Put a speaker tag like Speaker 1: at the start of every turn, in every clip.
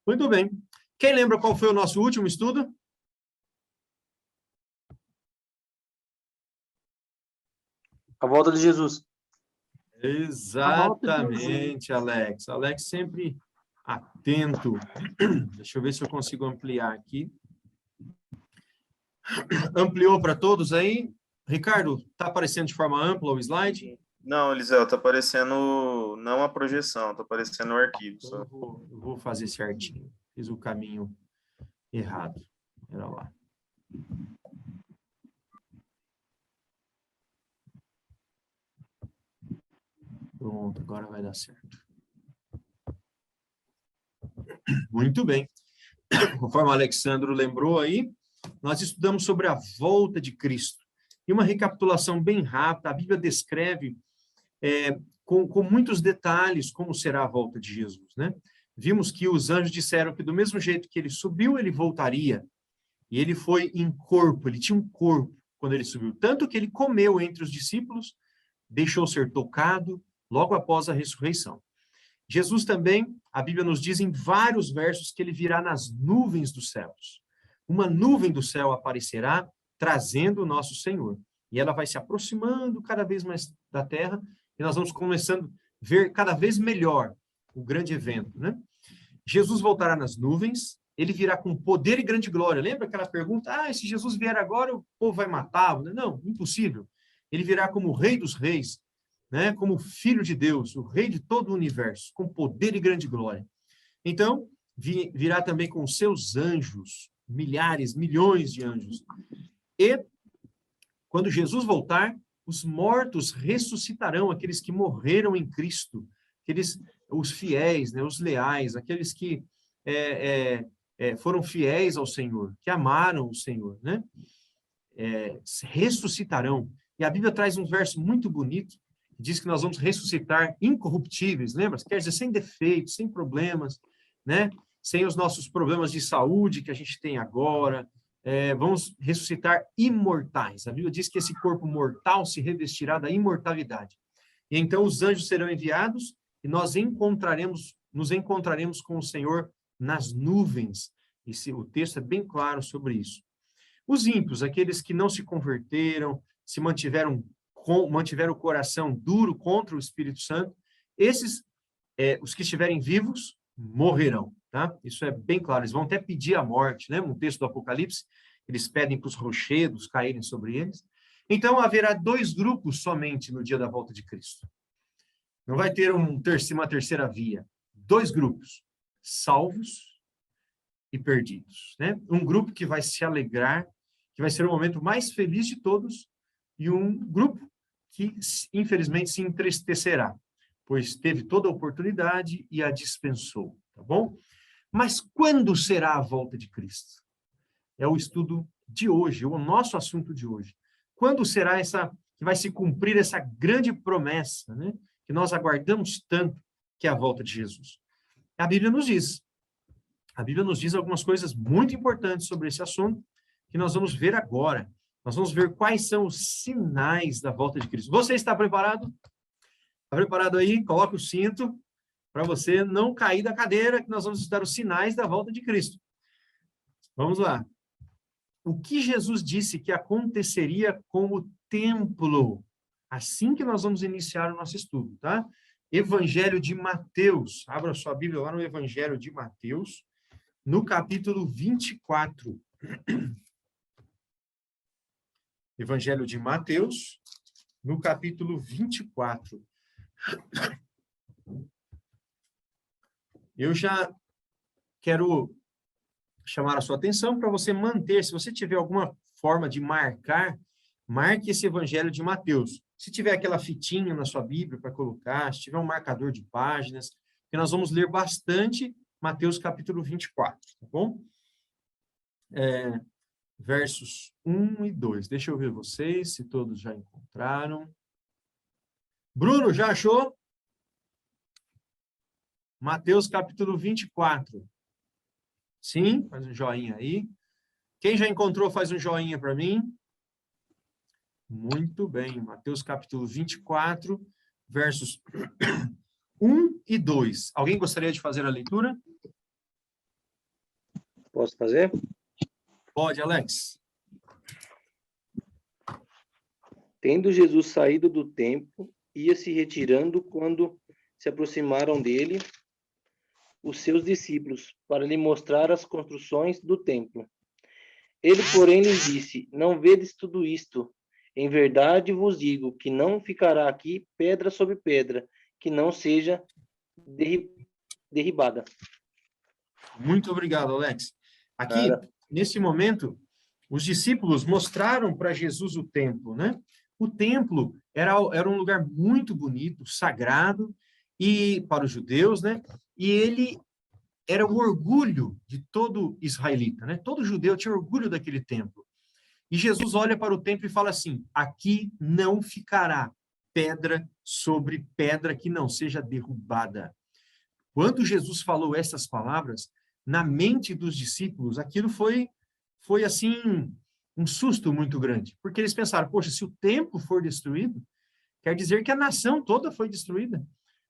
Speaker 1: Muito bem. Quem lembra qual foi o nosso último estudo?
Speaker 2: A volta de Jesus.
Speaker 1: Exatamente, Alex. Alex sempre atento. Deixa eu ver se eu consigo ampliar aqui. Ampliou para todos aí? Ricardo, está aparecendo de forma ampla o slide?
Speaker 3: Não, Eliseu, tá aparecendo não a projeção, tá aparecendo o arquivo.
Speaker 1: Então,
Speaker 3: Só.
Speaker 1: eu vou fazer certinho. Fiz o caminho errado. Era lá. Pronto, agora vai dar certo. Muito bem. Conforme o Alexandro lembrou aí, nós estudamos sobre a volta de Cristo. E uma recapitulação bem rápida, a Bíblia descreve com muitos detalhes como será a volta de Jesus, né? Vimos que os anjos disseram que do mesmo jeito que ele subiu, ele voltaria. E ele foi em corpo, ele tinha um corpo quando ele subiu. Tanto que ele comeu entre os discípulos, deixou ser tocado logo após a ressurreição. Jesus também, a Bíblia nos diz em vários versos que ele virá nas nuvens dos céus. Uma nuvem do céu aparecerá, trazendo o nosso Senhor. E ela vai se aproximando cada vez mais da terra, e nós vamos começando a ver cada vez melhor o grande evento, né? Jesus voltará nas nuvens, ele virá com poder e grande glória. Lembra aquela pergunta? Se Jesus vier agora, o povo vai matá-lo? Não, impossível. Ele virá como o Rei dos Reis, né? Como Filho de Deus, o Rei de todo o universo, com poder e grande glória. Então, virá também com seus anjos, milhares, milhões de anjos. E, quando Jesus voltar, os mortos ressuscitarão, aqueles que morreram em Cristo, os fiéis, né, os leais, aqueles que foram fiéis ao Senhor, que amaram o Senhor, né? Ressuscitarão. E a Bíblia traz um verso muito bonito, diz que nós vamos ressuscitar incorruptíveis, lembra? Quer dizer, sem defeitos, sem problemas, né? Sem os nossos problemas de saúde que a gente tem agora, vamos ressuscitar imortais. A Bíblia diz que esse corpo mortal se revestirá da imortalidade. E então os anjos serão enviados e nós nos encontraremos com o Senhor nas nuvens. O texto é bem claro sobre isso. Os ímpios, aqueles que não se converteram, se mantiveram o coração duro contra o Espírito Santo, esses, os que estiverem vivos, morrerão, tá? Isso é bem claro, eles vão até pedir a morte, né? No texto do Apocalipse, eles pedem para os rochedos caírem sobre eles. Então, haverá dois grupos somente no dia da volta de Cristo. Não vai ter uma terceira via. Dois grupos, salvos e perdidos, né? Um grupo que vai se alegrar, que vai ser o momento mais feliz de todos, e um grupo que, infelizmente, se entristecerá, pois teve toda a oportunidade e a dispensou, tá bom? Mas quando será a volta de Cristo? É o estudo de hoje, o nosso assunto de hoje. Quando será que vai se cumprir essa grande promessa, né? Que nós aguardamos tanto, que é a volta de Jesus? A Bíblia nos diz. A Bíblia nos diz algumas coisas muito importantes sobre esse assunto, que nós vamos ver agora. Nós vamos ver quais são os sinais da volta de Cristo. Você está preparado? Está preparado aí? Coloque o cinto para você não cair da cadeira, que nós vamos estudar os sinais da volta de Cristo. Vamos lá. O que Jesus disse que aconteceria com o templo? Assim que nós vamos iniciar o nosso estudo, tá? Evangelho de Mateus. Abra sua Bíblia lá no Evangelho de Mateus, no capítulo 24. Evangelho de Mateus, no capítulo 24. Eu já quero chamar a sua atenção para você manter, se você tiver alguma forma de marque esse Evangelho de Mateus. Se tiver aquela fitinha na sua Bíblia para colocar, se tiver um marcador de páginas, porque nós vamos ler bastante Mateus capítulo 24, tá bom? Versos 1 e 2. Deixa eu ver vocês, se todos já encontraram. Bruno, já achou? Mateus capítulo 24. Sim? Faz um joinha aí. Quem já encontrou, faz um joinha para mim. Muito bem. Mateus capítulo 24, versos 1 e 2. Alguém gostaria de fazer a leitura?
Speaker 2: Posso fazer?
Speaker 1: Pode, Alex.
Speaker 2: Tendo Jesus saído do templo, ia se retirando quando se aproximaram dele os seus discípulos, para lhe mostrar as construções do templo. Ele, porém, lhes disse: Não vedes tudo isto? Em verdade vos digo que não ficará aqui pedra sobre pedra, que não seja derribada.
Speaker 1: Muito obrigado, Alex. Aqui,
Speaker 2: Nada.
Speaker 1: nesse momento, os discípulos mostraram para Jesus o templo, né? O templo era um lugar muito bonito, sagrado, e para os judeus, né? E ele era o orgulho de todo israelita, né? Todo judeu tinha orgulho daquele templo. E Jesus olha para o templo e fala assim: aqui não ficará pedra sobre pedra que não seja derrubada. Quando Jesus falou essas palavras, na mente dos discípulos, aquilo foi assim, um susto muito grande, porque eles pensaram: poxa, se o templo for destruído, quer dizer que a nação toda foi destruída,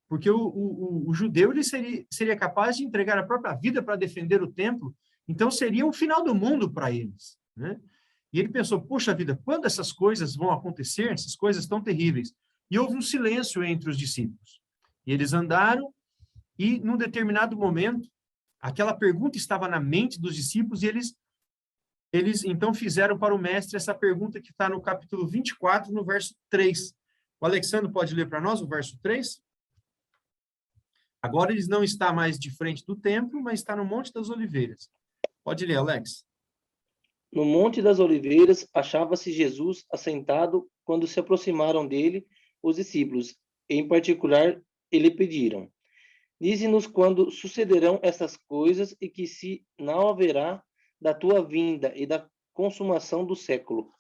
Speaker 1: porque o judeu ele seria capaz de entregar a própria vida para defender o templo, então seria o final do mundo para eles, né? E ele pensou: poxa vida, quando essas coisas vão acontecer, essas coisas tão terríveis? E houve um silêncio entre os discípulos. E eles andaram, e num determinado momento, aquela pergunta estava na mente dos discípulos, e eles então fizeram para o mestre essa pergunta que está no capítulo 24, no verso 3. O Alexandre pode ler para nós o verso 3? Agora eles não está mais de frente do templo, mas está no Monte das Oliveiras. Pode ler, Alex.
Speaker 2: No Monte das Oliveiras achava-se Jesus assentado quando se aproximaram dele os discípulos. Em particular, lhe pediram: Dize-nos quando sucederão essas coisas e que se não haverá da tua vinda e da consumação do século.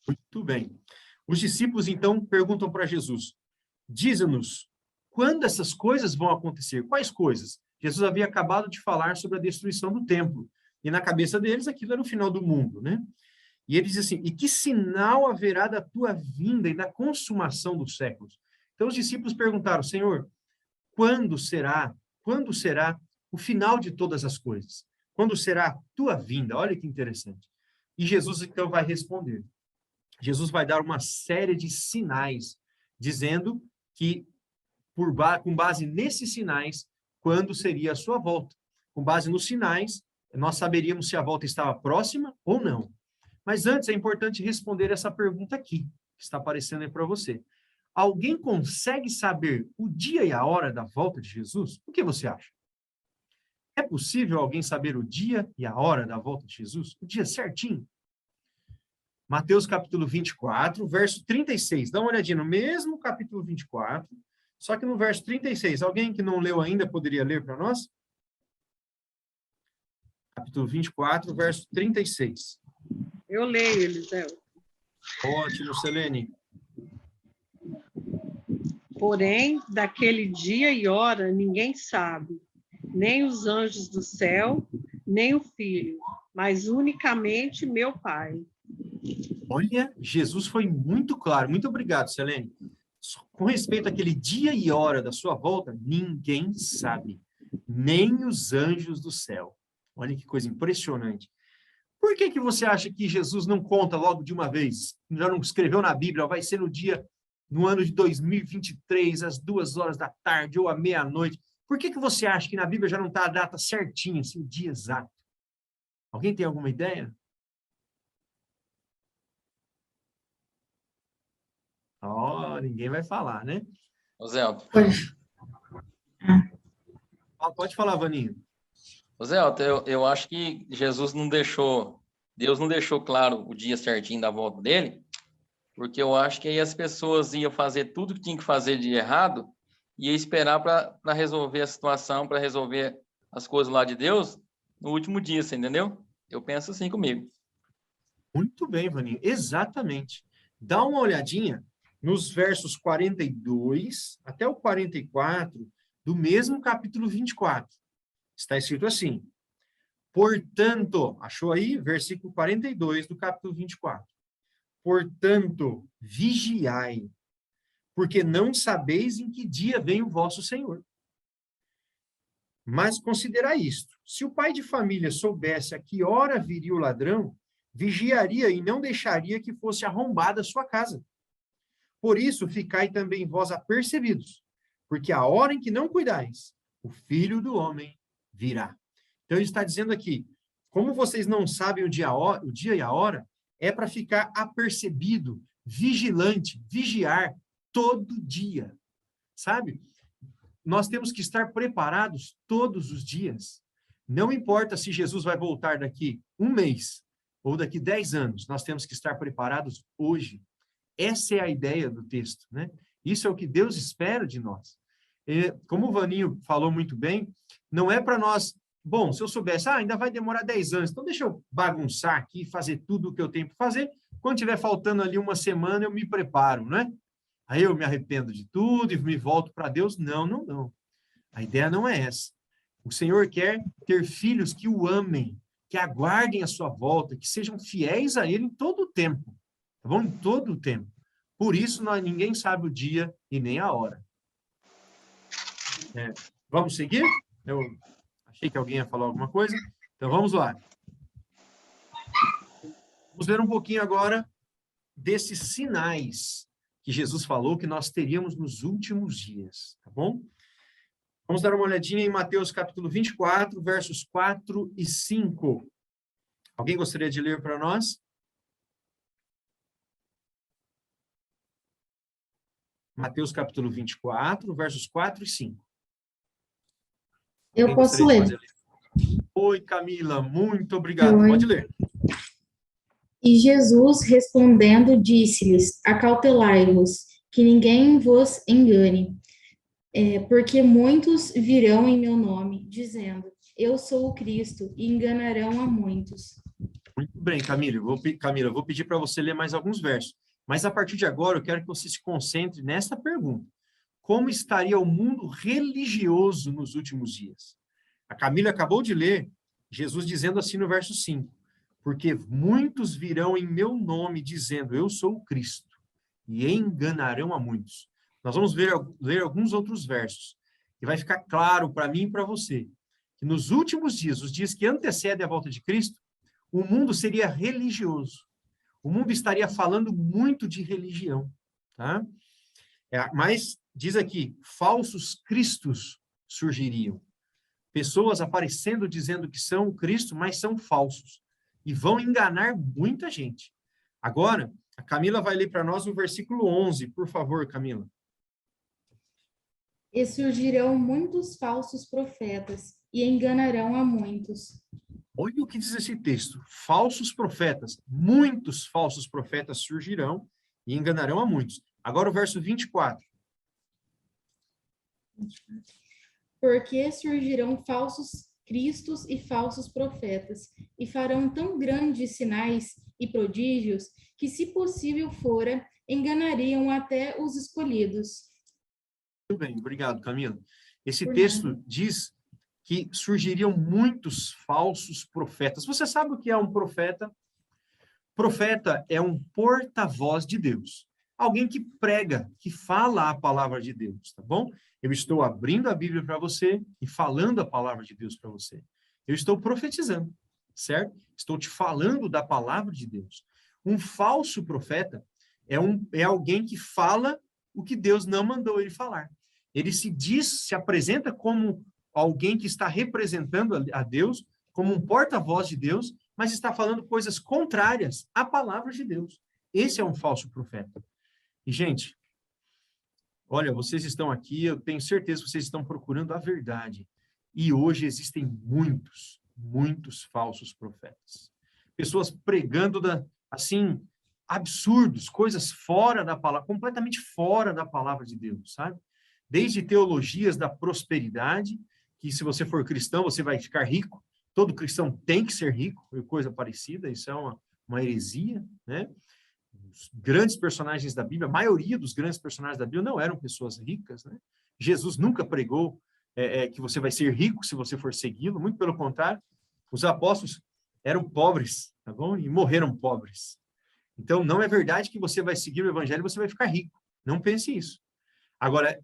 Speaker 1: Muito bem. Os discípulos, então, perguntam para Jesus: diz-nos, quando essas coisas vão acontecer? Quais coisas? Jesus havia acabado de falar sobre a destruição do templo. E na cabeça deles, aquilo era o final do mundo, né? E ele diz assim: e que sinal haverá da tua vinda e da consumação dos séculos? Então, os discípulos perguntaram: Senhor, quando será o final de todas as coisas? Quando será a tua vinda? Olha que interessante. E Jesus, então, vai responder. Jesus vai dar uma série de sinais, dizendo que, com base nesses sinais, quando seria a sua volta. Com base nos sinais, nós saberíamos se a volta estava próxima ou não. Mas antes, é importante responder essa pergunta aqui, que está aparecendo aí para você. Alguém consegue saber o dia e a hora da volta de Jesus? O que você acha? É possível alguém saber o dia e a hora da volta de Jesus? O dia certinho? Mateus capítulo 24, verso 36. Dá uma olhadinha no mesmo capítulo 24, só que no verso 36. Alguém que não leu ainda poderia ler para nós? Capítulo 24, verso 36.
Speaker 4: Eu leio, Eliseu.
Speaker 1: Ótimo, Selene.
Speaker 4: Porém, daquele dia e hora ninguém sabe, nem os anjos do céu, nem o Filho, mas unicamente meu Pai.
Speaker 1: Olha, Jesus foi muito claro. Muito obrigado, Selene. Com respeito àquele dia e hora da sua volta, ninguém sabe, nem os anjos do céu. Olha que coisa impressionante. Por que você acha que Jesus não conta logo de uma vez? Já não escreveu na Bíblia, vai ser no ano de 2023, às 2 horas da tarde ou à meia-noite. Por que você acha que na Bíblia já não está a data certinha, assim, o dia exato? Alguém tem alguma ideia? Ninguém vai falar, né?
Speaker 5: Ô Zé Alto,
Speaker 1: Pode falar, Vaninho.
Speaker 5: eu acho que Deus não deixou claro o dia certinho da volta dele, porque eu acho que aí as pessoas iam fazer tudo que tinha que fazer de errado e ia esperar para resolver a situação, para resolver as coisas lá de Deus no último dia, você entendeu? Eu penso assim comigo.
Speaker 1: Muito bem, Vaninho, exatamente. Dá uma olhadinha nos versos 42 até o 44 do mesmo capítulo 24. Está escrito assim: portanto, achou aí? Versículo 42 do capítulo 24. Portanto, vigiai, porque não sabeis em que dia vem o vosso Senhor. Mas considerai isto: se o pai de família soubesse a que hora viria o ladrão, vigiaria e não deixaria que fosse arrombada a sua casa. Por isso, ficai também vós apercebidos, porque a hora em que não cuidais, o Filho do Homem virá. Então, ele está dizendo aqui, como vocês não sabem o dia e a hora, é para ficar apercebido, vigilante, vigiar todo dia, sabe? Nós temos que estar preparados todos os dias. Não importa se Jesus vai voltar daqui um mês ou daqui 10 anos, nós temos que estar preparados hoje. Essa é a ideia do texto, né? Isso é o que Deus espera de nós. E, como o Vaninho falou muito bem, não é para nós, bom, se eu soubesse, ainda vai demorar 10 anos, então deixa eu bagunçar aqui, fazer tudo o que eu tenho para fazer, quando tiver faltando ali uma semana, eu me preparo, né? Aí eu me arrependo de tudo e me volto para Deus. Não, não, não. A ideia não é essa. O Senhor quer ter filhos que o amem, que aguardem a sua volta, que sejam fiéis a Ele em todo o tempo. Tá bom? Em todo o tempo. Por isso, ninguém sabe o dia e nem a hora. Vamos seguir? Eu achei que alguém ia falar alguma coisa. Então, vamos lá. Vamos ver um pouquinho agora desses sinais que Jesus falou que nós teríamos nos últimos dias. Tá bom? Vamos dar uma olhadinha em Mateus capítulo 24, versos 4 e 5. Alguém gostaria de ler para nós? Mateus capítulo 24, versos 4 e 5.
Speaker 6: Eu posso ler.
Speaker 1: Oi, Camila, muito obrigado.
Speaker 6: Oi.
Speaker 1: Pode ler.
Speaker 6: E Jesus, respondendo, disse-lhes: acautelai-vos, que ninguém vos engane, porque muitos virão em meu nome, dizendo: eu sou o Cristo, e enganarão a muitos.
Speaker 1: Muito bem, Camila, eu vou pedir para você ler mais alguns versos. Mas a partir de agora, eu quero que você se concentre nessa pergunta. Como estaria o mundo religioso nos últimos dias? A Camila acabou de ler Jesus dizendo assim no verso 5. Porque muitos virão em meu nome dizendo, eu sou o Cristo, e enganarão a muitos. Nós vamos ler alguns outros versos. E vai ficar claro para mim e para você, que nos últimos dias, os dias que antecedem a volta de Cristo, o mundo seria religioso. O mundo estaria falando muito de religião, tá? Mas, diz aqui, falsos cristos surgiriam. Pessoas aparecendo dizendo que são o Cristo, mas são falsos. E vão enganar muita gente. Agora, a Camila vai ler para nós o versículo 11. Por favor, Camila.
Speaker 6: E surgirão muitos falsos profetas, e enganarão a muitos.
Speaker 1: Olha o que diz esse texto. Falsos profetas. Muitos falsos profetas surgirão e enganarão a muitos. Agora o verso 24.
Speaker 6: Porque surgirão falsos cristos e falsos profetas, e farão tão grandes sinais e prodígios, que, se possível fora, enganariam até os escolhidos.
Speaker 1: Muito bem, obrigado, Camila. Esse
Speaker 6: Por
Speaker 1: texto
Speaker 6: nada.
Speaker 1: diz que surgiriam muitos falsos profetas. Você sabe o que é um profeta? Profeta é um porta-voz de Deus. Alguém que prega, que fala a palavra de Deus, tá bom? Eu estou abrindo a Bíblia para você e falando a palavra de Deus para você. Eu estou profetizando, certo? Estou te falando da palavra de Deus. Um falso profeta é alguém que fala o que Deus não mandou ele falar. Ele se apresenta como alguém que está representando a Deus, como um porta-voz de Deus, mas está falando coisas contrárias à palavra de Deus. Esse é um falso profeta. E, gente, olha, vocês estão aqui, eu tenho certeza que vocês estão procurando a verdade. E hoje existem muitos, muitos falsos profetas. Pessoas pregando, assim, absurdos, coisas fora da palavra, completamente fora da palavra de Deus, sabe? Desde teologias da prosperidade, que se você for cristão, você vai ficar rico. Todo cristão tem que ser rico, ou coisa parecida, isso é uma heresia, né? Os grandes personagens da Bíblia, a maioria dos grandes personagens da Bíblia não eram pessoas ricas, né? Jesus nunca pregou que você vai ser rico se você for segui-lo, muito pelo contrário, os apóstolos eram pobres, tá bom? E morreram pobres. Então, não é verdade que você vai seguir o evangelho e você vai ficar rico. Não pense isso. Agora,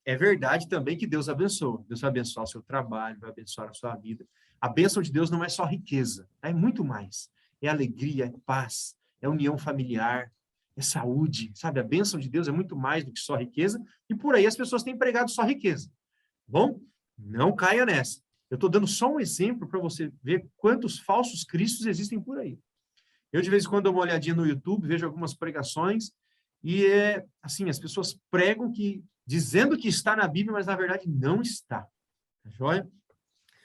Speaker 1: é verdade também que Deus abençoa. Deus vai abençoar o seu trabalho, vai abençoar a sua vida. A bênção de Deus não é só riqueza, é muito mais. É alegria, é paz, é união familiar, é saúde, sabe? A bênção de Deus é muito mais do que só riqueza, e por aí as pessoas têm pregado só riqueza. Bom, não caia nessa. Eu estou dando só um exemplo para você ver quantos falsos cristos existem por aí. Eu, de vez em quando, dou uma olhadinha no YouTube, vejo algumas pregações, e assim, as pessoas pregam dizendo que está na Bíblia, mas na verdade não está. Tá joia?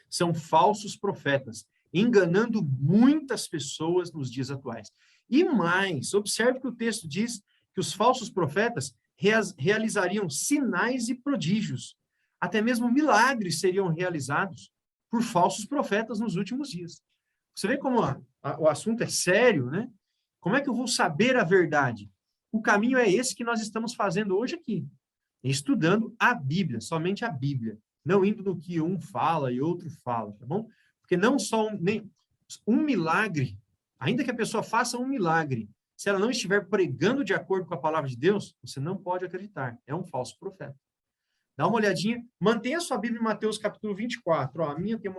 Speaker 1: São falsos profetas, enganando muitas pessoas nos dias atuais. E mais, observe que o texto diz que os falsos profetas realizariam sinais e prodígios. Até mesmo milagres seriam realizados por falsos profetas nos últimos dias. Você vê como o assunto é sério, né? Como é que eu vou saber a verdade? O caminho é esse que nós estamos fazendo hoje aqui, estudando a Bíblia, somente a Bíblia, não indo no que um fala e outro fala, tá bom? Porque não só um milagre, ainda que a pessoa faça um milagre, se ela não estiver pregando de acordo com a palavra de Deus, você não pode acreditar, é um falso profeta. Dá uma olhadinha, mantenha a sua Bíblia em Mateus capítulo 24. Ó, a minha tem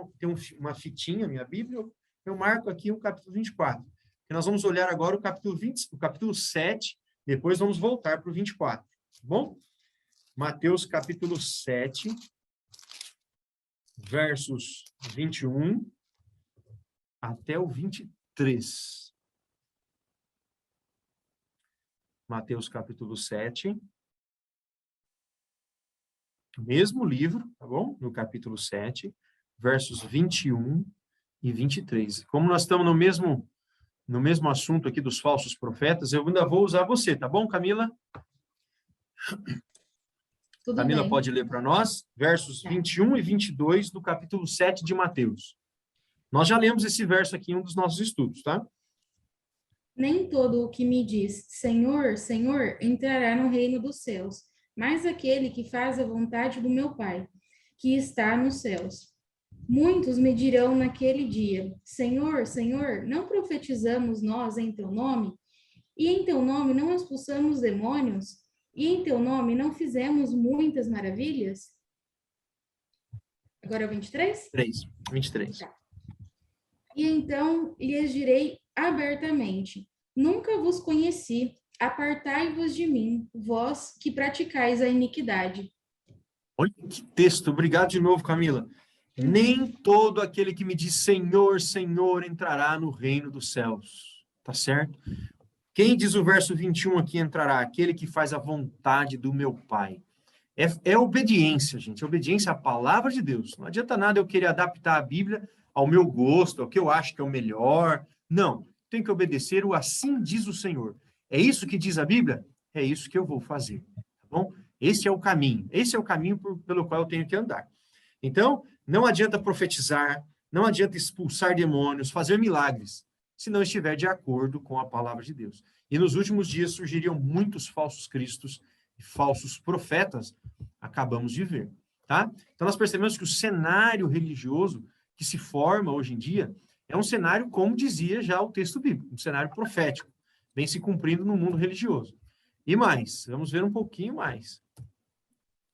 Speaker 1: uma fitinha, minha Bíblia, eu marco aqui o capítulo 24. E nós vamos olhar agora o capítulo 7, depois vamos voltar para o 24, tá bom? Mateus capítulo 7, versos 21 até o 23. Mateus capítulo 7. Mesmo livro, tá bom? No capítulo 7, versos 21 e 23. Como nós estamos no mesmo assunto aqui dos falsos profetas, eu ainda vou usar você, tá bom, Camila?
Speaker 6: Tudo
Speaker 1: Camila
Speaker 6: bem.
Speaker 1: pode ler para nós, versos 21 e 22 do capítulo 7 de Mateus. Nós já lemos esse verso aqui em um dos nossos estudos, tá?
Speaker 6: Nem todo o que me diz Senhor, Senhor, entrará no reino dos céus, mas aquele que faz a vontade do meu Pai, que está nos céus. Muitos me dirão naquele dia: Senhor, Senhor, não profetizamos nós em teu nome? E em teu nome não expulsamos demônios? E em teu nome não fizemos muitas maravilhas? Agora é o 23?
Speaker 1: 23.
Speaker 6: Tá. E então lhes direi abertamente: nunca vos conheci, apartai-vos de mim, vós que praticais a iniquidade.
Speaker 1: Olha que texto, obrigado de novo, Camila. Nem todo aquele que me diz Senhor, Senhor entrará no reino dos céus. Tá certo? Quem diz o verso 21 aqui entrará? Aquele que faz a vontade do meu Pai. É obediência, gente. Obediência à palavra de Deus. Não adianta nada eu querer adaptar a Bíblia ao meu gosto, ao que eu acho que é o melhor. Não. Tem que obedecer o assim diz o Senhor. É isso que diz a Bíblia? É isso que eu vou fazer. Tá bom? Esse é o caminho. Esse é o caminho pelo qual eu tenho que andar. Então, não adianta profetizar, não adianta expulsar demônios, fazer milagres, se não estiver de acordo com a palavra de Deus. E nos últimos dias surgiriam muitos falsos cristos e falsos profetas, acabamos de ver, tá? Então, nós percebemos que o cenário religioso que se forma hoje em dia é um cenário, como dizia já o texto bíblico, um cenário profético, vem se cumprindo no mundo religioso. E mais, vamos ver um pouquinho mais.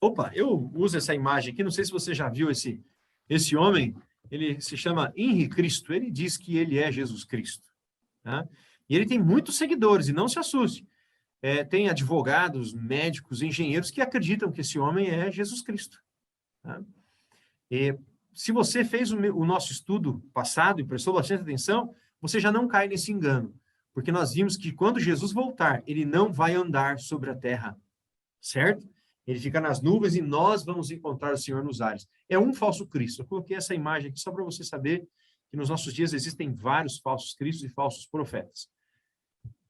Speaker 1: Opa, eu uso essa imagem aqui, não sei se você já viu esse homem, ele se chama Henri Cristo, ele diz que ele é Jesus Cristo. Tá? E ele tem muitos seguidores, e não se assuste. Tem advogados, médicos, engenheiros que acreditam que esse homem é Jesus Cristo. Tá? E se você fez o nosso estudo passado e prestou bastante atenção, você já não cai nesse engano, porque nós vimos que quando Jesus voltar, ele não vai andar sobre a terra, certo? Ele fica nas nuvens e nós vamos encontrar o Senhor nos ares. É um falso Cristo. Eu coloquei essa imagem aqui só para você saber que nos nossos dias existem vários falsos cristos e falsos profetas.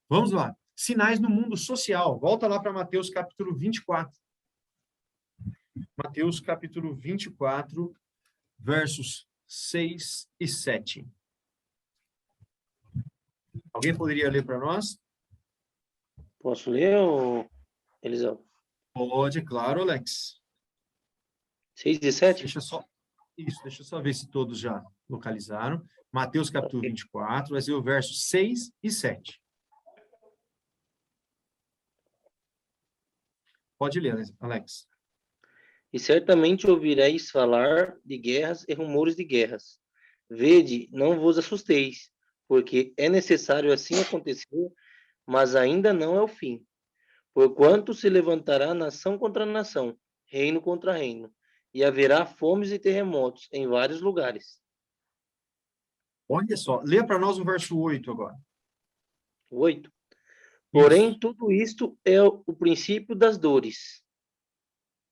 Speaker 1: Vamos lá. Sinais no mundo social. Volta lá para Mateus capítulo 24. Mateus capítulo 24, versos 6 e 7. Alguém poderia ler para nós?
Speaker 2: Posso ler, Elisão?
Speaker 1: Pode, claro, Alex.
Speaker 2: 6 e 7?
Speaker 1: Deixa eu só ver se todos já localizaram. Mateus capítulo 24, vai ser o verso 6 e 7. Pode ler, Alex.
Speaker 2: E certamente ouvireis falar de guerras e rumores de guerras. Vede, não vos assusteis, porque é necessário assim acontecer, mas ainda não é o fim. Porquanto se levantará nação contra nação, reino contra reino, e haverá fomes e terremotos em vários lugares.
Speaker 1: Olha só, lê para nós o verso 8 agora.
Speaker 2: 8. Porém,
Speaker 1: Isso,
Speaker 2: tudo isto é o princípio das dores.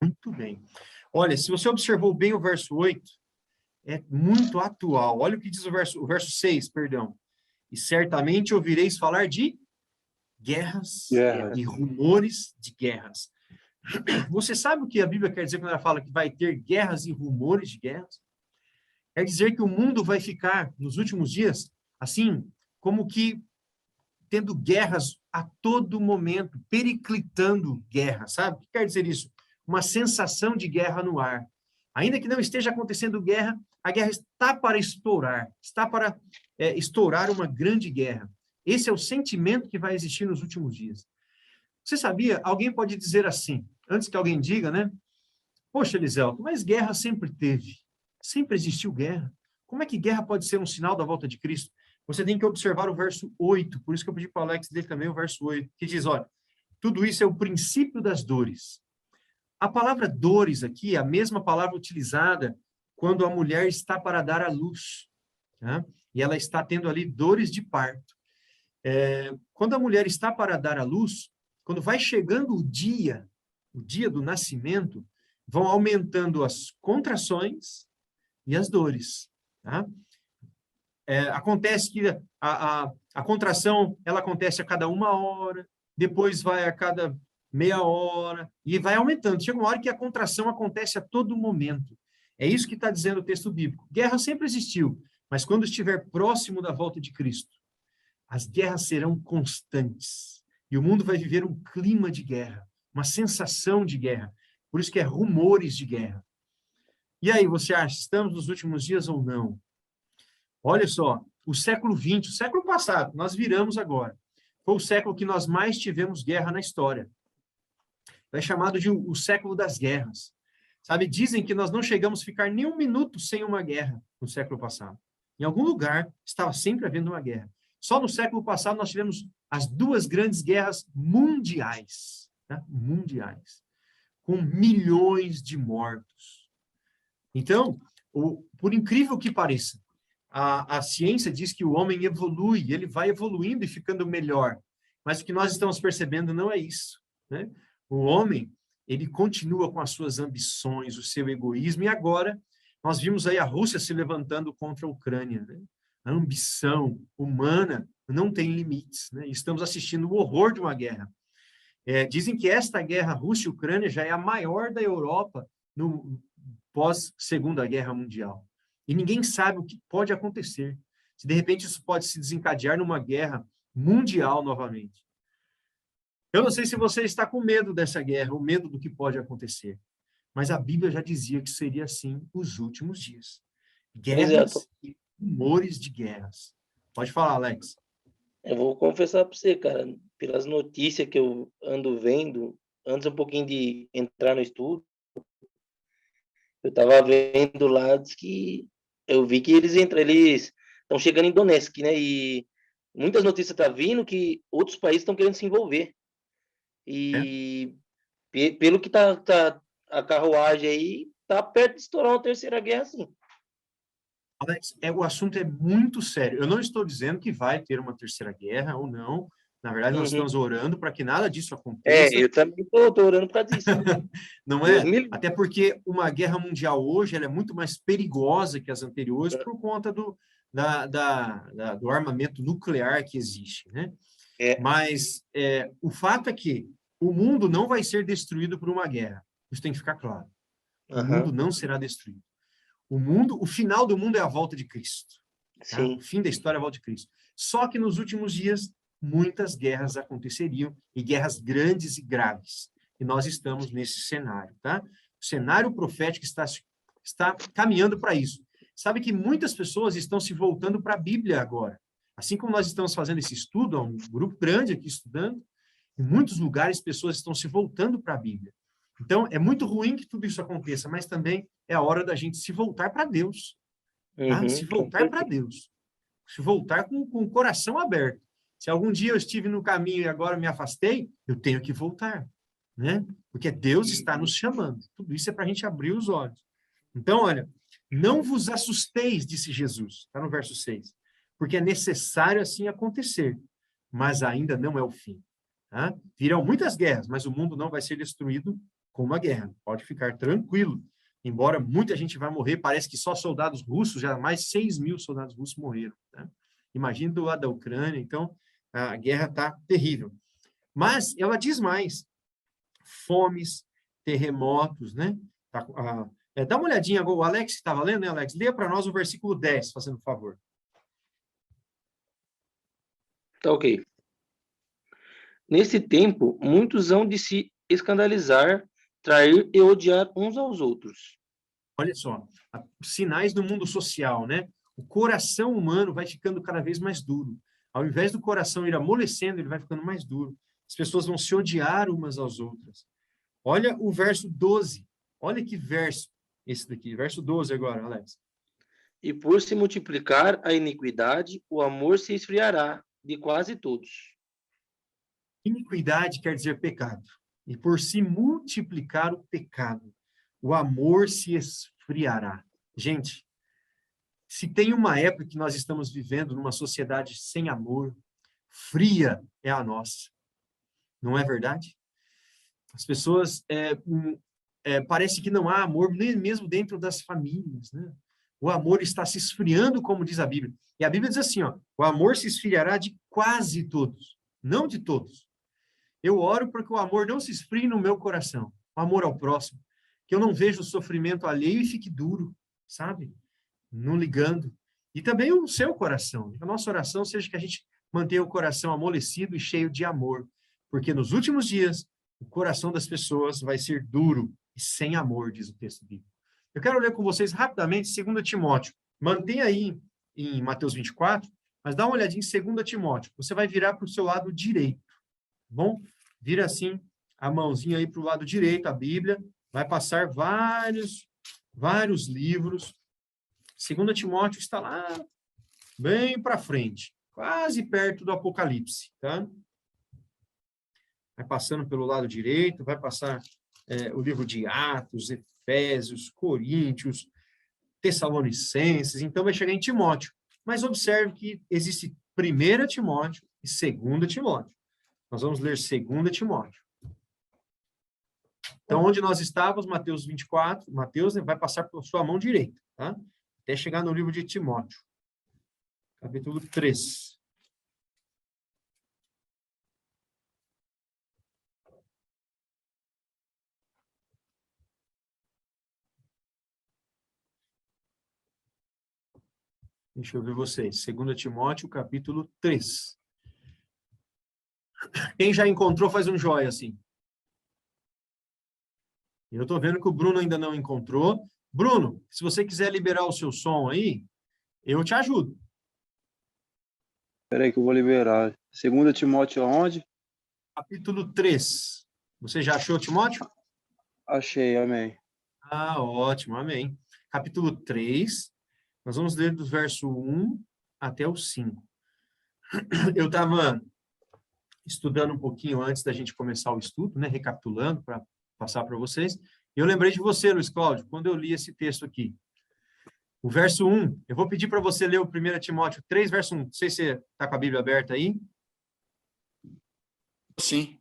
Speaker 1: muito bem. Olha, se você observou bem o verso 8, é muito atual. Olha o que diz o verso 6, perdão. E certamente ouvireis falar de guerras
Speaker 2: Guerras.
Speaker 1: e rumores de guerras. Você sabe o que a Bíblia quer dizer quando ela fala que vai ter guerras e rumores de guerras? Quer dizer que o mundo vai ficar, nos últimos dias, assim, como que tendo guerras a todo momento, periclitando guerra, sabe? O que quer dizer isso? Uma sensação de guerra no ar. Ainda que não esteja acontecendo guerra, a guerra está para estourar, está para estourar uma grande guerra. Esse é o sentimento que vai existir nos últimos dias. Você sabia? Alguém pode dizer assim, antes que alguém diga, né? Poxa, Eliselto, mas guerra sempre teve. Sempre existiu guerra. Como é que guerra pode ser um sinal da volta de Cristo? Você tem que observar o verso 8, por isso que eu pedi para o Alex ler também o verso 8, que diz, olha, tudo isso é o princípio das dores. A palavra dores aqui é a mesma palavra utilizada quando a mulher está para dar à luz, tá? E ela está tendo ali dores de parto. Quando a mulher está para dar à luz, quando vai chegando o dia do nascimento, vão aumentando as contrações e as dores, tá? Acontece que a contração, ela acontece a cada 1 hora, depois vai a cada meia hora, e vai aumentando. Chega uma hora que a contração acontece a todo momento. É isso que está dizendo o texto bíblico. Guerra sempre existiu, mas quando estiver próximo da volta de Cristo, as guerras serão constantes. E o mundo vai viver um clima de guerra, uma sensação de guerra. Por isso que é rumores de guerra. E aí, você acha, estamos nos últimos dias ou não? Olha só, o século XX, o século passado, nós viramos agora. Foi o século que nós mais tivemos guerra na história. É chamado de o século das guerras. Sabe, dizem que nós não chegamos a ficar nem um minuto sem uma guerra no século passado. Em algum lugar estava sempre havendo uma guerra. Só no século passado nós tivemos as 2 grandes guerras mundiais, tá? Mundiais, com milhões de mortos. Então, por incrível que pareça, a ciência diz que o homem evolui, ele vai evoluindo e ficando melhor. Mas o que nós estamos percebendo não é isso, né? O homem, ele continua com as suas ambições, o seu egoísmo, e agora nós vimos aí a Rússia se levantando contra a Ucrânia, né? A ambição humana não tem limites, né? Estamos assistindo o horror de uma guerra. Dizem que esta guerra Rússia-Ucrânia já é a maior da Europa no pós-Segunda Guerra Mundial. E ninguém sabe o que pode acontecer. Se de repente isso pode se desencadear numa guerra mundial novamente. Eu não sei se você está com medo dessa guerra, o medo do que pode acontecer. Mas a Bíblia já dizia que seria assim os últimos dias. Guerras e rumores de guerras. Pode falar, Alex.
Speaker 2: Eu vou confessar para você, cara, pelas notícias que eu ando vendo, antes um pouquinho de entrar no estudo, eu estava vendo lá, diz que eu vi que eles estão chegando em Donetsk, né? E muitas notícias estão vindo que outros países estão querendo se envolver. E pelo que tá a carruagem aí, tá perto de estourar uma terceira guerra, sim.
Speaker 1: Alex, o assunto é muito sério. Eu não estou dizendo que vai ter uma terceira guerra ou não. Na verdade, nós estamos orando para que nada disso aconteça.
Speaker 2: Eu também tô orando para disso.
Speaker 1: Não é? Até porque uma guerra mundial hoje ela é muito mais perigosa que as anteriores por conta do armamento nuclear que existe, né? Mas o fato é que o mundo não vai ser destruído por uma guerra. Isso tem que ficar claro. O mundo não será destruído. O final do mundo é a volta de Cristo. Tá? O fim da história é a volta de Cristo. Só que nos últimos dias, muitas guerras aconteceriam, e guerras grandes e graves. E nós estamos nesse cenário, tá? O cenário profético está caminhando para isso. Sabe que muitas pessoas estão se voltando para a Bíblia agora. Assim como nós estamos fazendo esse estudo, há um grupo grande aqui estudando, em muitos lugares pessoas estão se voltando para a Bíblia. Então, é muito ruim que tudo isso aconteça, mas também é a hora da gente se voltar para Deus, tá? Se voltar para Deus. Se voltar com o coração aberto. Se algum dia eu estive no caminho e agora me afastei, eu tenho que voltar, né? Porque Deus está nos chamando. Tudo isso é para a gente abrir os olhos. Então, olha, não vos assusteis, disse Jesus, está no verso 6, porque é necessário assim acontecer, mas ainda não é o fim. Tá? Virão muitas guerras, mas o mundo não vai ser destruído com uma guerra. Pode ficar tranquilo. Embora muita gente vai morrer, parece que só soldados russos, já mais de 6.000 soldados russos morreram. Tá? Imagina do lado da Ucrânia, então a guerra está terrível. Mas ela diz mais, fomes, terremotos, né? Dá uma olhadinha, o Alex estava lendo, né, Alex? Leia para nós o versículo 10, fazendo favor.
Speaker 2: Tá ok. Nesse tempo, muitos hão de se escandalizar, trair e odiar uns aos outros.
Speaker 1: Olha só, sinais do mundo social, né? O coração humano vai ficando cada vez mais duro. Ao invés do coração ir amolecendo, ele vai ficando mais duro. As pessoas vão se odiar umas às outras. Olha o verso 12. Olha que verso esse daqui. Verso 12 agora, Alex.
Speaker 2: E por se multiplicar a iniquidade, o amor se esfriará de quase todos.
Speaker 1: Iniquidade quer dizer pecado. E por se multiplicar o pecado, o amor se esfriará. Gente, se tem uma época que nós estamos vivendo numa sociedade sem amor, fria é a nossa. Não é verdade? As pessoas, parece que não há amor, nem mesmo dentro das famílias, né? O amor está se esfriando, como diz a Bíblia. E a Bíblia diz assim, ó, o amor se esfriará de quase todos, não de todos. Eu oro para que o amor não se esfrie no meu coração, o amor ao próximo, que eu não veja o sofrimento alheio e fique duro, sabe? Não ligando. E também o seu coração. A nossa oração seja que a gente mantenha o coração amolecido e cheio de amor, porque nos últimos dias o coração das pessoas vai ser duro e sem amor, diz o texto bíblico. Eu quero ler com vocês rapidamente 2 Timóteo. Mantenha aí em Mateus 24, mas dá uma olhadinha em 2 Timóteo. Você vai virar para o seu lado direito, tá bom? Vira assim a mãozinha aí para o lado direito, a Bíblia, vai passar vários livros. 2 Timóteo está lá bem para frente, quase perto do Apocalipse, tá? Vai passando pelo lado direito, vai passar o livro de Atos, Efésios, Coríntios, Tessalonicenses, então vai chegar em Timóteo. Mas observe que existe 1 Timóteo e 2 Timóteo. Nós vamos ler 2 Timóteo. Então, onde nós estávamos, Mateus 24, Mateus, né, vai passar pela sua mão direita, tá? Até chegar no livro de Timóteo, capítulo 3. Deixa eu ver vocês. 2 Timóteo, capítulo 3. Quem já encontrou, faz um joia, assim. Eu estou vendo que o Bruno ainda não encontrou. Bruno, se você quiser liberar o seu som aí, eu te ajudo.
Speaker 7: Espera aí que eu vou liberar. 2 Timóteo aonde?
Speaker 1: Capítulo 3. Você já achou, Timóteo?
Speaker 7: Achei, amém.
Speaker 1: Ah, ótimo, amém. Capítulo 3, nós vamos ler do verso 1 até o 5. Eu estava estudando um pouquinho antes da gente começar o estudo, né, recapitulando para passar para vocês, e eu lembrei de você, Luiz Cláudio, quando eu li esse texto aqui. O verso 1, eu vou pedir para você ler o 1 Timóteo 3, verso 1. Não sei se você está com a Bíblia aberta aí.
Speaker 8: Sim.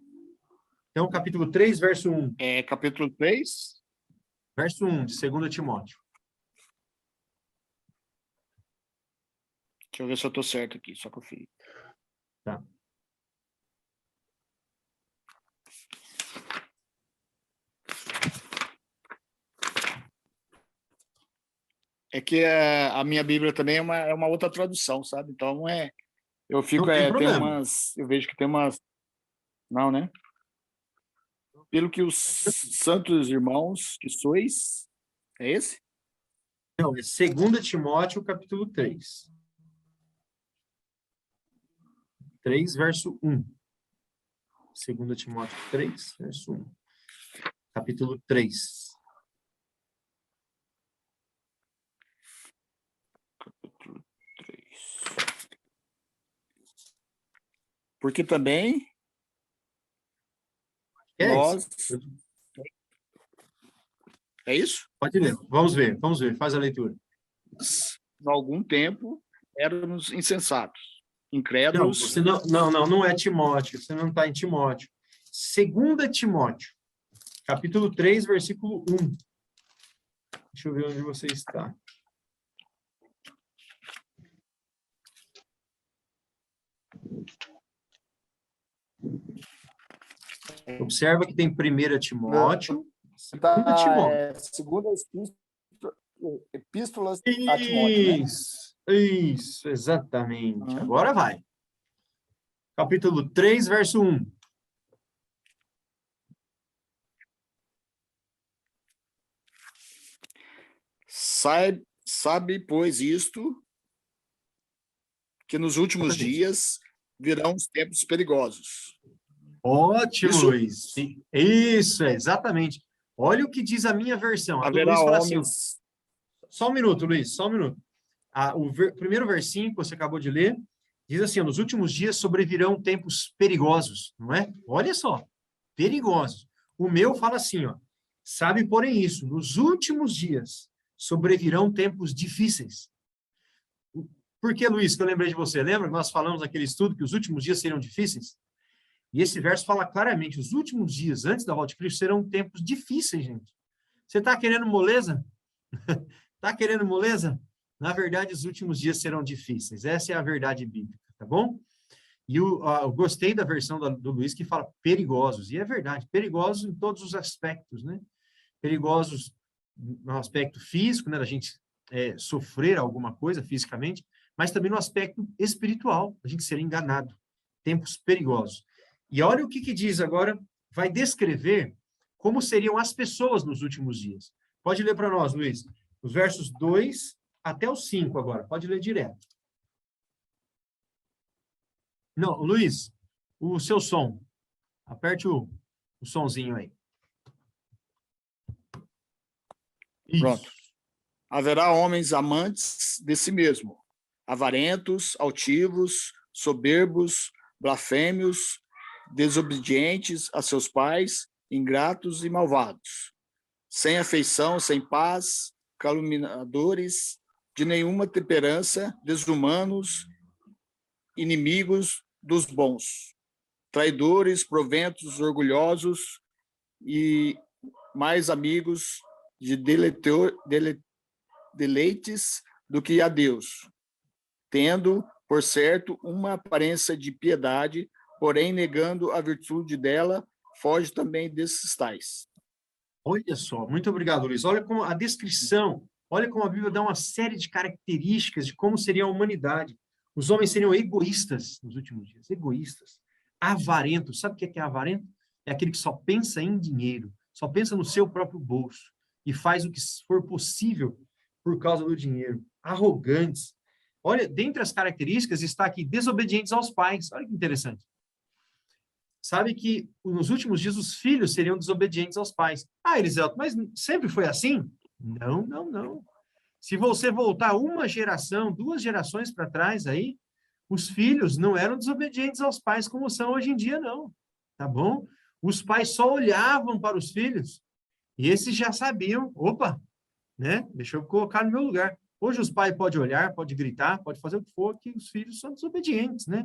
Speaker 1: Então, capítulo 3, verso 1.
Speaker 8: Capítulo 3.
Speaker 1: Verso 1, de 2 Timóteo.
Speaker 8: Deixa eu ver se eu estou certo aqui, só conferir.
Speaker 1: Tá.
Speaker 8: É que a minha Bíblia também é uma outra tradução, sabe? Então, eu fico,
Speaker 1: Não tem
Speaker 8: tem
Speaker 1: problema.
Speaker 8: eu vejo que tem umas, não, né? Pelo que os santos irmãos que sois, é esse?
Speaker 1: Não, é 2 Timóteo, capítulo 3. 3, verso 1. 2 Timóteo 3, verso 1. capítulo 3.
Speaker 8: Porque também
Speaker 1: É
Speaker 8: nós...
Speaker 1: isso.
Speaker 8: É isso?
Speaker 1: Pode ler. Vamos ver. Faz a leitura.
Speaker 8: Em algum tempo éramos insensatos,
Speaker 1: Não,
Speaker 8: incrédulos.
Speaker 1: você não é Timóteo. Você não está em Timóteo. 2 Timóteo, capítulo 3, versículo 1. Deixa eu ver onde você está. Observa que tem 1 Timóteo, 2 Timóteo.
Speaker 8: Segunda epístolas a Timóteo, né?
Speaker 1: Isso, exatamente.
Speaker 8: Uhum.
Speaker 1: Agora vai. Capítulo 3, verso 1.
Speaker 8: Sabe, pois, isto, que nos últimos dias virão os tempos perigosos.
Speaker 1: Ótimo,
Speaker 8: Isso?
Speaker 1: Luiz. Isso, exatamente. Olha o que diz a minha versão. A do
Speaker 8: Haverá
Speaker 1: Luiz fala assim, ó,
Speaker 8: homens...
Speaker 1: só um minuto, Luiz, só um minuto. Primeiro versinho que você acabou de ler, diz assim, ó, nos últimos dias sobrevirão tempos perigosos, não é? Olha só, perigosos. O meu fala assim, ó, sabe, porém isso, nos últimos dias sobrevirão tempos difíceis. Por que, Luiz, que eu lembrei de você? Lembra que nós falamos naquele estudo que os últimos dias seriam difíceis? E esse verso fala claramente, os últimos dias antes da volta de Cristo serão tempos difíceis, gente. Você está querendo moleza? Está querendo moleza? Na verdade, os últimos dias serão difíceis. Essa é a verdade bíblica, tá bom? E eu gostei da versão do Luiz que fala perigosos. E é verdade, perigosos em todos os aspectos, né? Perigosos no aspecto físico, né? Da gente sofrer alguma coisa fisicamente, mas também no aspecto espiritual, a gente ser enganado. Tempos perigosos. E olha o que diz agora, vai descrever como seriam as pessoas nos últimos dias. Pode ler para nós, Luiz. Os versos 2 até o 5 agora. Pode ler direto. Não, Luiz, o seu som. Aperte o sonzinho aí. Isso.
Speaker 8: Pronto. Haverá homens amantes de si mesmo, avarentos, altivos, soberbos, blasfêmios, desobedientes a seus pais, ingratos e malvados, sem afeição, sem paz, caluniadores, de nenhuma temperança, desumanos, inimigos dos bons, traidores, proventos, orgulhosos e mais amigos de deleites do que a Deus, tendo, por certo, uma aparência de piedade, porém negando a virtude dela, foge também desses tais.
Speaker 1: Olha só, muito obrigado, Luiz. Olha como a descrição, olha como a Bíblia dá uma série de características de como seria a humanidade. Os homens seriam egoístas nos últimos dias, egoístas, avarentos. Sabe o que é avarento? É aquele que só pensa em dinheiro, só pensa no seu próprio bolso e faz o que for possível por causa do dinheiro. Arrogantes. Olha, dentre as características está aqui, desobedientes aos pais. Olha que interessante. Sabe que nos últimos dias os filhos seriam desobedientes aos pais. Ah, Eliselto, mas sempre foi assim? Não, não, não. Se você voltar uma geração, 2 gerações para trás aí, os filhos não eram desobedientes aos pais como são hoje em dia, não. Tá bom? Os pais só olhavam para os filhos e esses já sabiam, opa, né? Deixa eu colocar no meu lugar. Hoje os pais podem olhar, podem gritar, podem fazer o que for, que os filhos são desobedientes, né?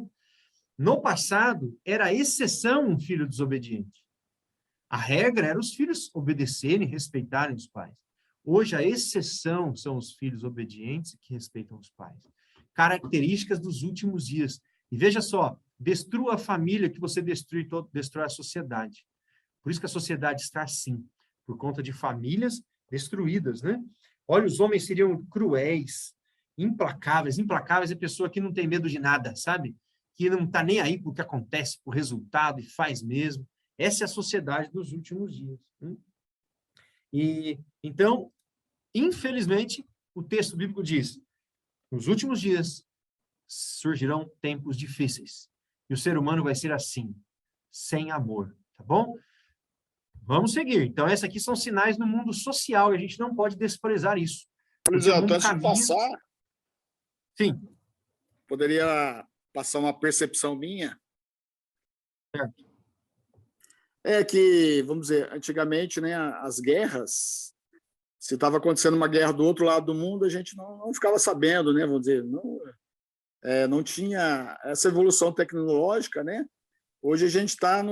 Speaker 1: No passado, era a exceção um filho desobediente. A regra era os filhos obedecerem, respeitarem os pais. Hoje, a exceção são os filhos obedientes que respeitam os pais. Características dos últimos dias. E veja só, destrua a família que você destrói a sociedade. Por isso que a sociedade está assim, por conta de famílias destruídas, né? Olha, os homens seriam cruéis, implacáveis. Implacáveis é pessoa que não tem medo de nada, sabe? Que não está nem aí para o que acontece, para o resultado, e faz mesmo. Essa é a sociedade dos últimos dias. E, então, infelizmente, o texto bíblico diz, nos últimos dias surgirão tempos difíceis. E o ser humano vai ser assim, sem amor, tá bom? Vamos seguir. Então, esses aqui são sinais no mundo social, e a gente não pode desprezar isso.
Speaker 8: Luiz
Speaker 1: Porque o
Speaker 8: Elton,
Speaker 1: mundo
Speaker 8: antes de
Speaker 1: caminha...
Speaker 8: passar,
Speaker 1: Sim,
Speaker 8: poderia passar uma percepção minha?
Speaker 1: certo.
Speaker 8: É que, vamos dizer, antigamente, né, as guerras, se estava acontecendo uma guerra do outro lado do mundo, a gente não ficava sabendo, né, vamos dizer, não tinha essa evolução tecnológica, né? Hoje a gente está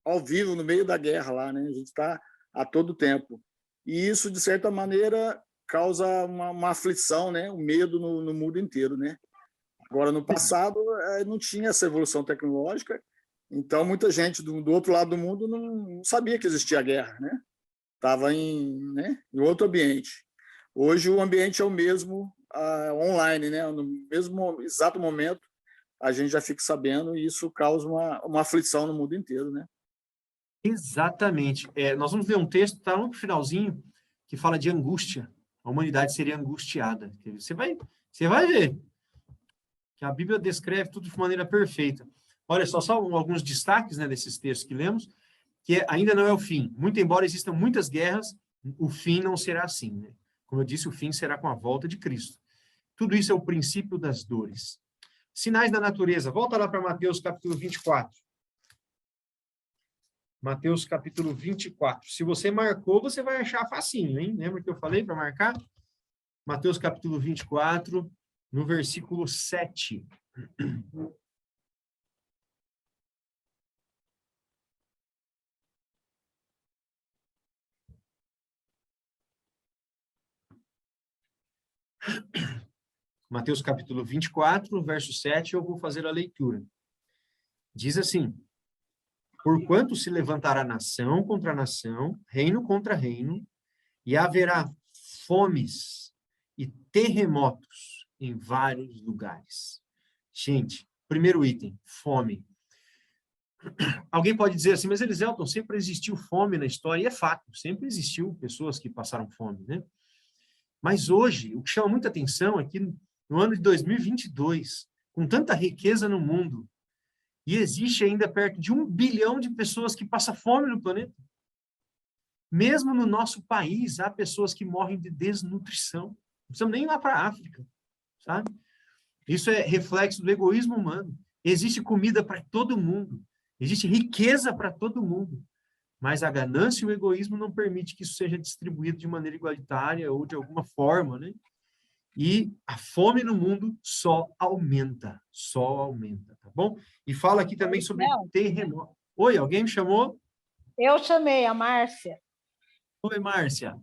Speaker 8: ao vivo, no meio da guerra lá, né? A gente está a todo tempo. E isso, de certa maneira, causa uma aflição, né? Um medo no mundo inteiro, né? Agora, no passado, não tinha essa evolução tecnológica, então muita gente do outro lado do mundo não sabia que existia guerra, né? Estava em outro ambiente. Hoje o ambiente é o mesmo online, né? No mesmo exato momento, a gente já fica sabendo e isso causa uma aflição no mundo inteiro, né?
Speaker 1: Exatamente. Nós vamos ler um texto, está no finalzinho, que fala de angústia. A humanidade seria angustiada. Você vai ver que a Bíblia descreve tudo de maneira perfeita. Olha só alguns destaques, né, desses textos que lemos, que ainda não é o fim. Muito embora existam muitas guerras, o fim não será assim, né? Como eu disse, o fim será com a volta de Cristo. Tudo isso é o princípio das dores. Sinais da natureza. Volta lá para Mateus capítulo 24. Mateus capítulo 24. Se você marcou, você vai achar facinho, hein? Lembra que eu falei para marcar? Mateus capítulo 24, no versículo 7. Mateus capítulo 24, verso 7, eu vou fazer a leitura. Diz assim: porquanto se levantará nação contra nação, reino contra reino, e haverá fomes e terremotos em vários lugares. Gente, primeiro item, fome. Alguém pode dizer assim, mas Eliselton, sempre existiu fome na história, e é fato, sempre existiu pessoas que passaram fome, né? Mas hoje, o que chama muita atenção é que no ano de 2022, com tanta riqueza no mundo, e existe ainda perto de 1 bilhão de pessoas que passam fome no planeta. Mesmo no nosso país, há pessoas que morrem de desnutrição. Não precisamos nem ir lá para a África, sabe? Isso é reflexo do egoísmo humano. Existe comida para todo mundo. Existe riqueza para todo mundo. Mas a ganância e o egoísmo não permitem que isso seja distribuído de maneira igualitária ou de alguma forma, né? E a fome no mundo só aumenta, tá bom? E fala aqui também sobre terremoto. Oi, alguém me chamou?
Speaker 9: Eu chamei a Márcia.
Speaker 1: Oi, Márcia.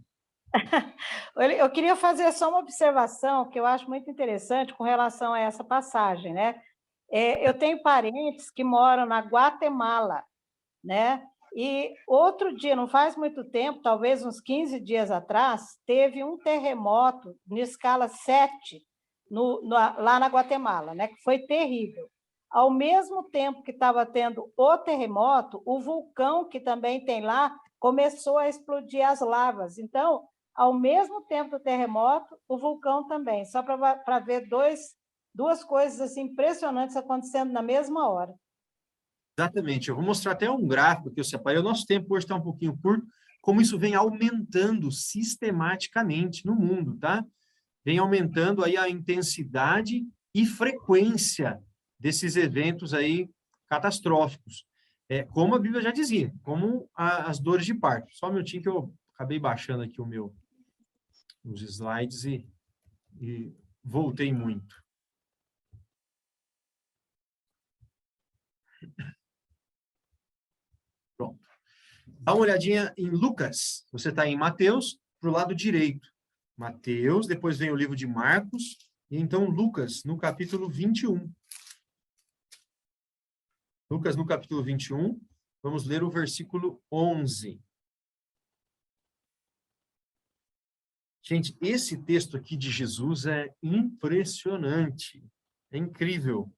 Speaker 9: Eu queria fazer só uma observação que eu acho muito interessante com relação a essa passagem, né? Eu tenho parentes que moram na Guatemala, né? E outro dia, não faz muito tempo, talvez uns 15 dias atrás, teve um terremoto em escala 7 lá na Guatemala, né? Que foi terrível. Ao mesmo tempo que estava tendo o terremoto, o vulcão que também tem lá começou a explodir as lavas. Então, ao mesmo tempo do terremoto, o vulcão também, só para ver duas coisas assim, impressionantes acontecendo na mesma hora.
Speaker 1: Exatamente. Eu vou mostrar até um gráfico que eu separei. O nosso tempo hoje está um pouquinho curto, como isso vem aumentando sistematicamente no mundo, tá? Vem aumentando aí a intensidade e frequência desses eventos aí catastróficos. Como a Bíblia já dizia, como as dores de parto. Só um minutinho que eu acabei baixando aqui os slides e voltei muito. Pronto. Dá uma olhadinha em Lucas. Você está em Mateus, para o lado direito. Mateus, depois vem o livro de Marcos, e então Lucas, no capítulo 21. Lucas, no capítulo 21, vamos ler o versículo 11. Gente, esse texto aqui de Jesus é impressionante. É incrível.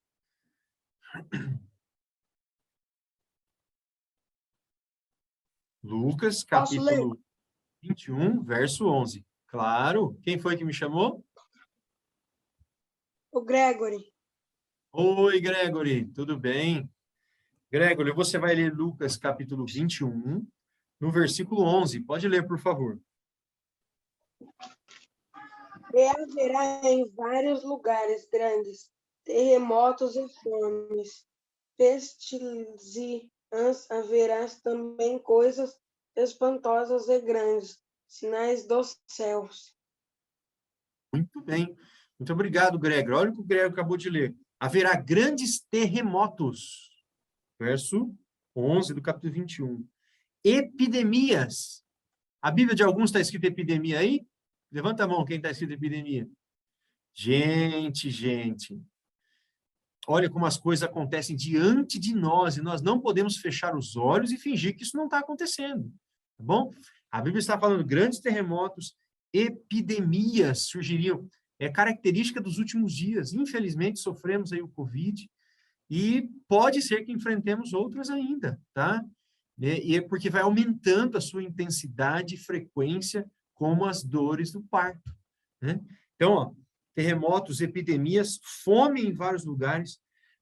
Speaker 1: Lucas, capítulo 21, verso 11. Claro. Quem foi que me chamou?
Speaker 10: O Gregory.
Speaker 1: Oi, Gregory. Tudo bem? Gregory, você vai ler Lucas, capítulo 21, no versículo 11. Pode ler, por favor.
Speaker 10: E haverá em vários lugares grandes terremotos e fomes, pestilências, haverá também coisas espantosas e grandes, sinais dos céus.
Speaker 1: Muito bem. Muito obrigado, Greg. Olha o que o Greg acabou de ler. Haverá grandes terremotos. Verso 11 do capítulo 21. Epidemias. A Bíblia de alguns está escrito epidemia aí? Levanta a mão quem está escrito epidemia. Gente. Olha como as coisas acontecem diante de nós e nós não podemos fechar os olhos e fingir que isso não está acontecendo. Tá bom? A Bíblia está falando grandes terremotos, epidemias surgiriam. É característica dos últimos dias. Infelizmente, sofremos aí o Covid e pode ser que enfrentemos outras ainda, tá? E é porque vai aumentando a sua intensidade e frequência, como as dores do parto, né? Então, ó, terremotos, epidemias, fome em vários lugares,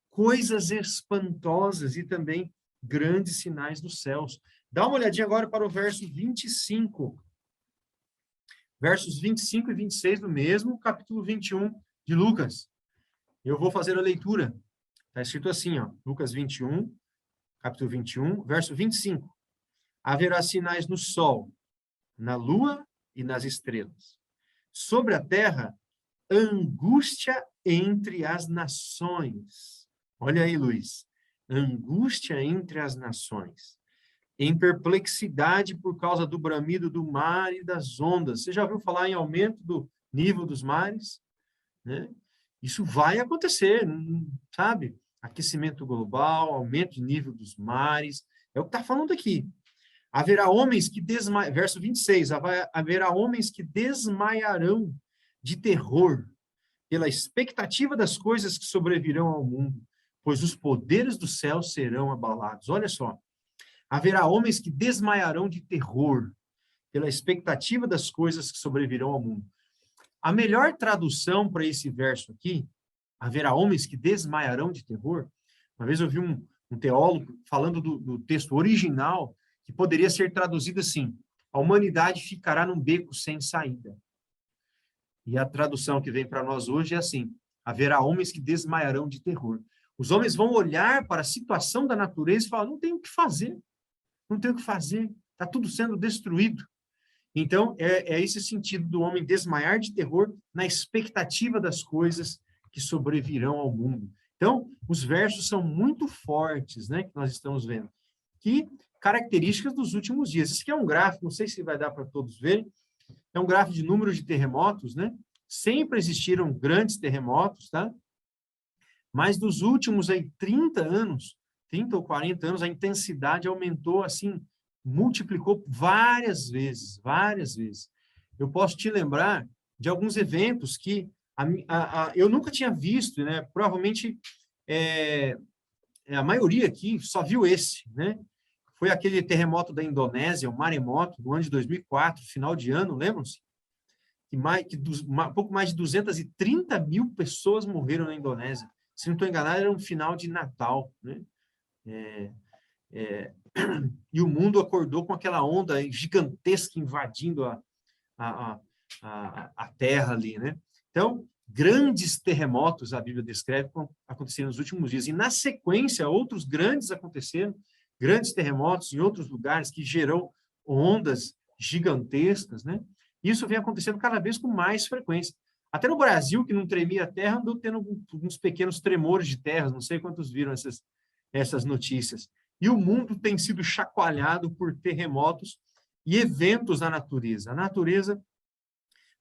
Speaker 1: coisas espantosas e também grandes sinais dos céus. Dá uma olhadinha agora para o verso 25. Versos 25 e 26 do mesmo capítulo 21 de Lucas. Eu vou fazer a leitura. Está escrito assim, ó, Lucas 21, capítulo 21, verso 25. Haverá sinais no sol, na lua e nas estrelas. Sobre a terra, angústia entre as nações. Olha aí, Luiz. Angústia entre as nações. Em perplexidade por causa do bramido do mar e das ondas. Você já ouviu falar em aumento do nível dos mares? Né? Isso vai acontecer, sabe? Aquecimento global, aumento de nível dos mares. É o que está falando aqui. Haverá homens que desmaiarão, verso 26, haverá homens que desmaiarão de terror pela expectativa das coisas que sobrevirão ao mundo, pois os poderes do céu serão abalados. Olha só. Haverá homens que desmaiarão de terror pela expectativa das coisas que sobrevirão ao mundo. A melhor tradução para esse verso aqui, haverá homens que desmaiarão de terror. Uma vez eu vi um teólogo falando do texto original, que poderia ser traduzido assim: a humanidade ficará num beco sem saída. E a tradução que vem para nós hoje é assim: haverá homens que desmaiarão de terror. Os homens vão olhar para a situação da natureza e falar: não tem o que fazer. Não tem o que fazer, está tudo sendo destruído. Então, é esse sentido do homem desmaiar de terror na expectativa das coisas que sobrevirão ao mundo. Então, os versos são muito fortes, né, que nós estamos vendo. Que características dos últimos dias. Esse aqui é um gráfico, não sei se vai dar para todos verem, é um gráfico de número de terremotos, né? Sempre existiram grandes terremotos, tá? Mas dos últimos aí 30 anos, 30 ou 40 anos, a intensidade aumentou, assim, multiplicou várias vezes. Eu posso te lembrar de alguns eventos que eu nunca tinha visto, né? Provavelmente a maioria aqui só viu esse, né? Foi aquele terremoto da Indonésia, o maremoto, do ano de 2004, final de ano, lembram-se? Pouco mais de 230 mil pessoas morreram na Indonésia. Se não estou enganado, era um final de Natal, né? E o mundo acordou com aquela onda gigantesca invadindo a terra ali, né? Então, grandes terremotos, a Bíblia descreve, aconteceram nos últimos dias. E, na sequência, outros grandes aconteceram, grandes terremotos em outros lugares que gerou ondas gigantescas, né? Isso vem acontecendo cada vez com mais frequência. Até no Brasil, que não tremia a terra, andou tendo uns pequenos tremores de terra, não sei quantos viram essas notícias. E o mundo tem sido chacoalhado por terremotos e eventos na natureza. A natureza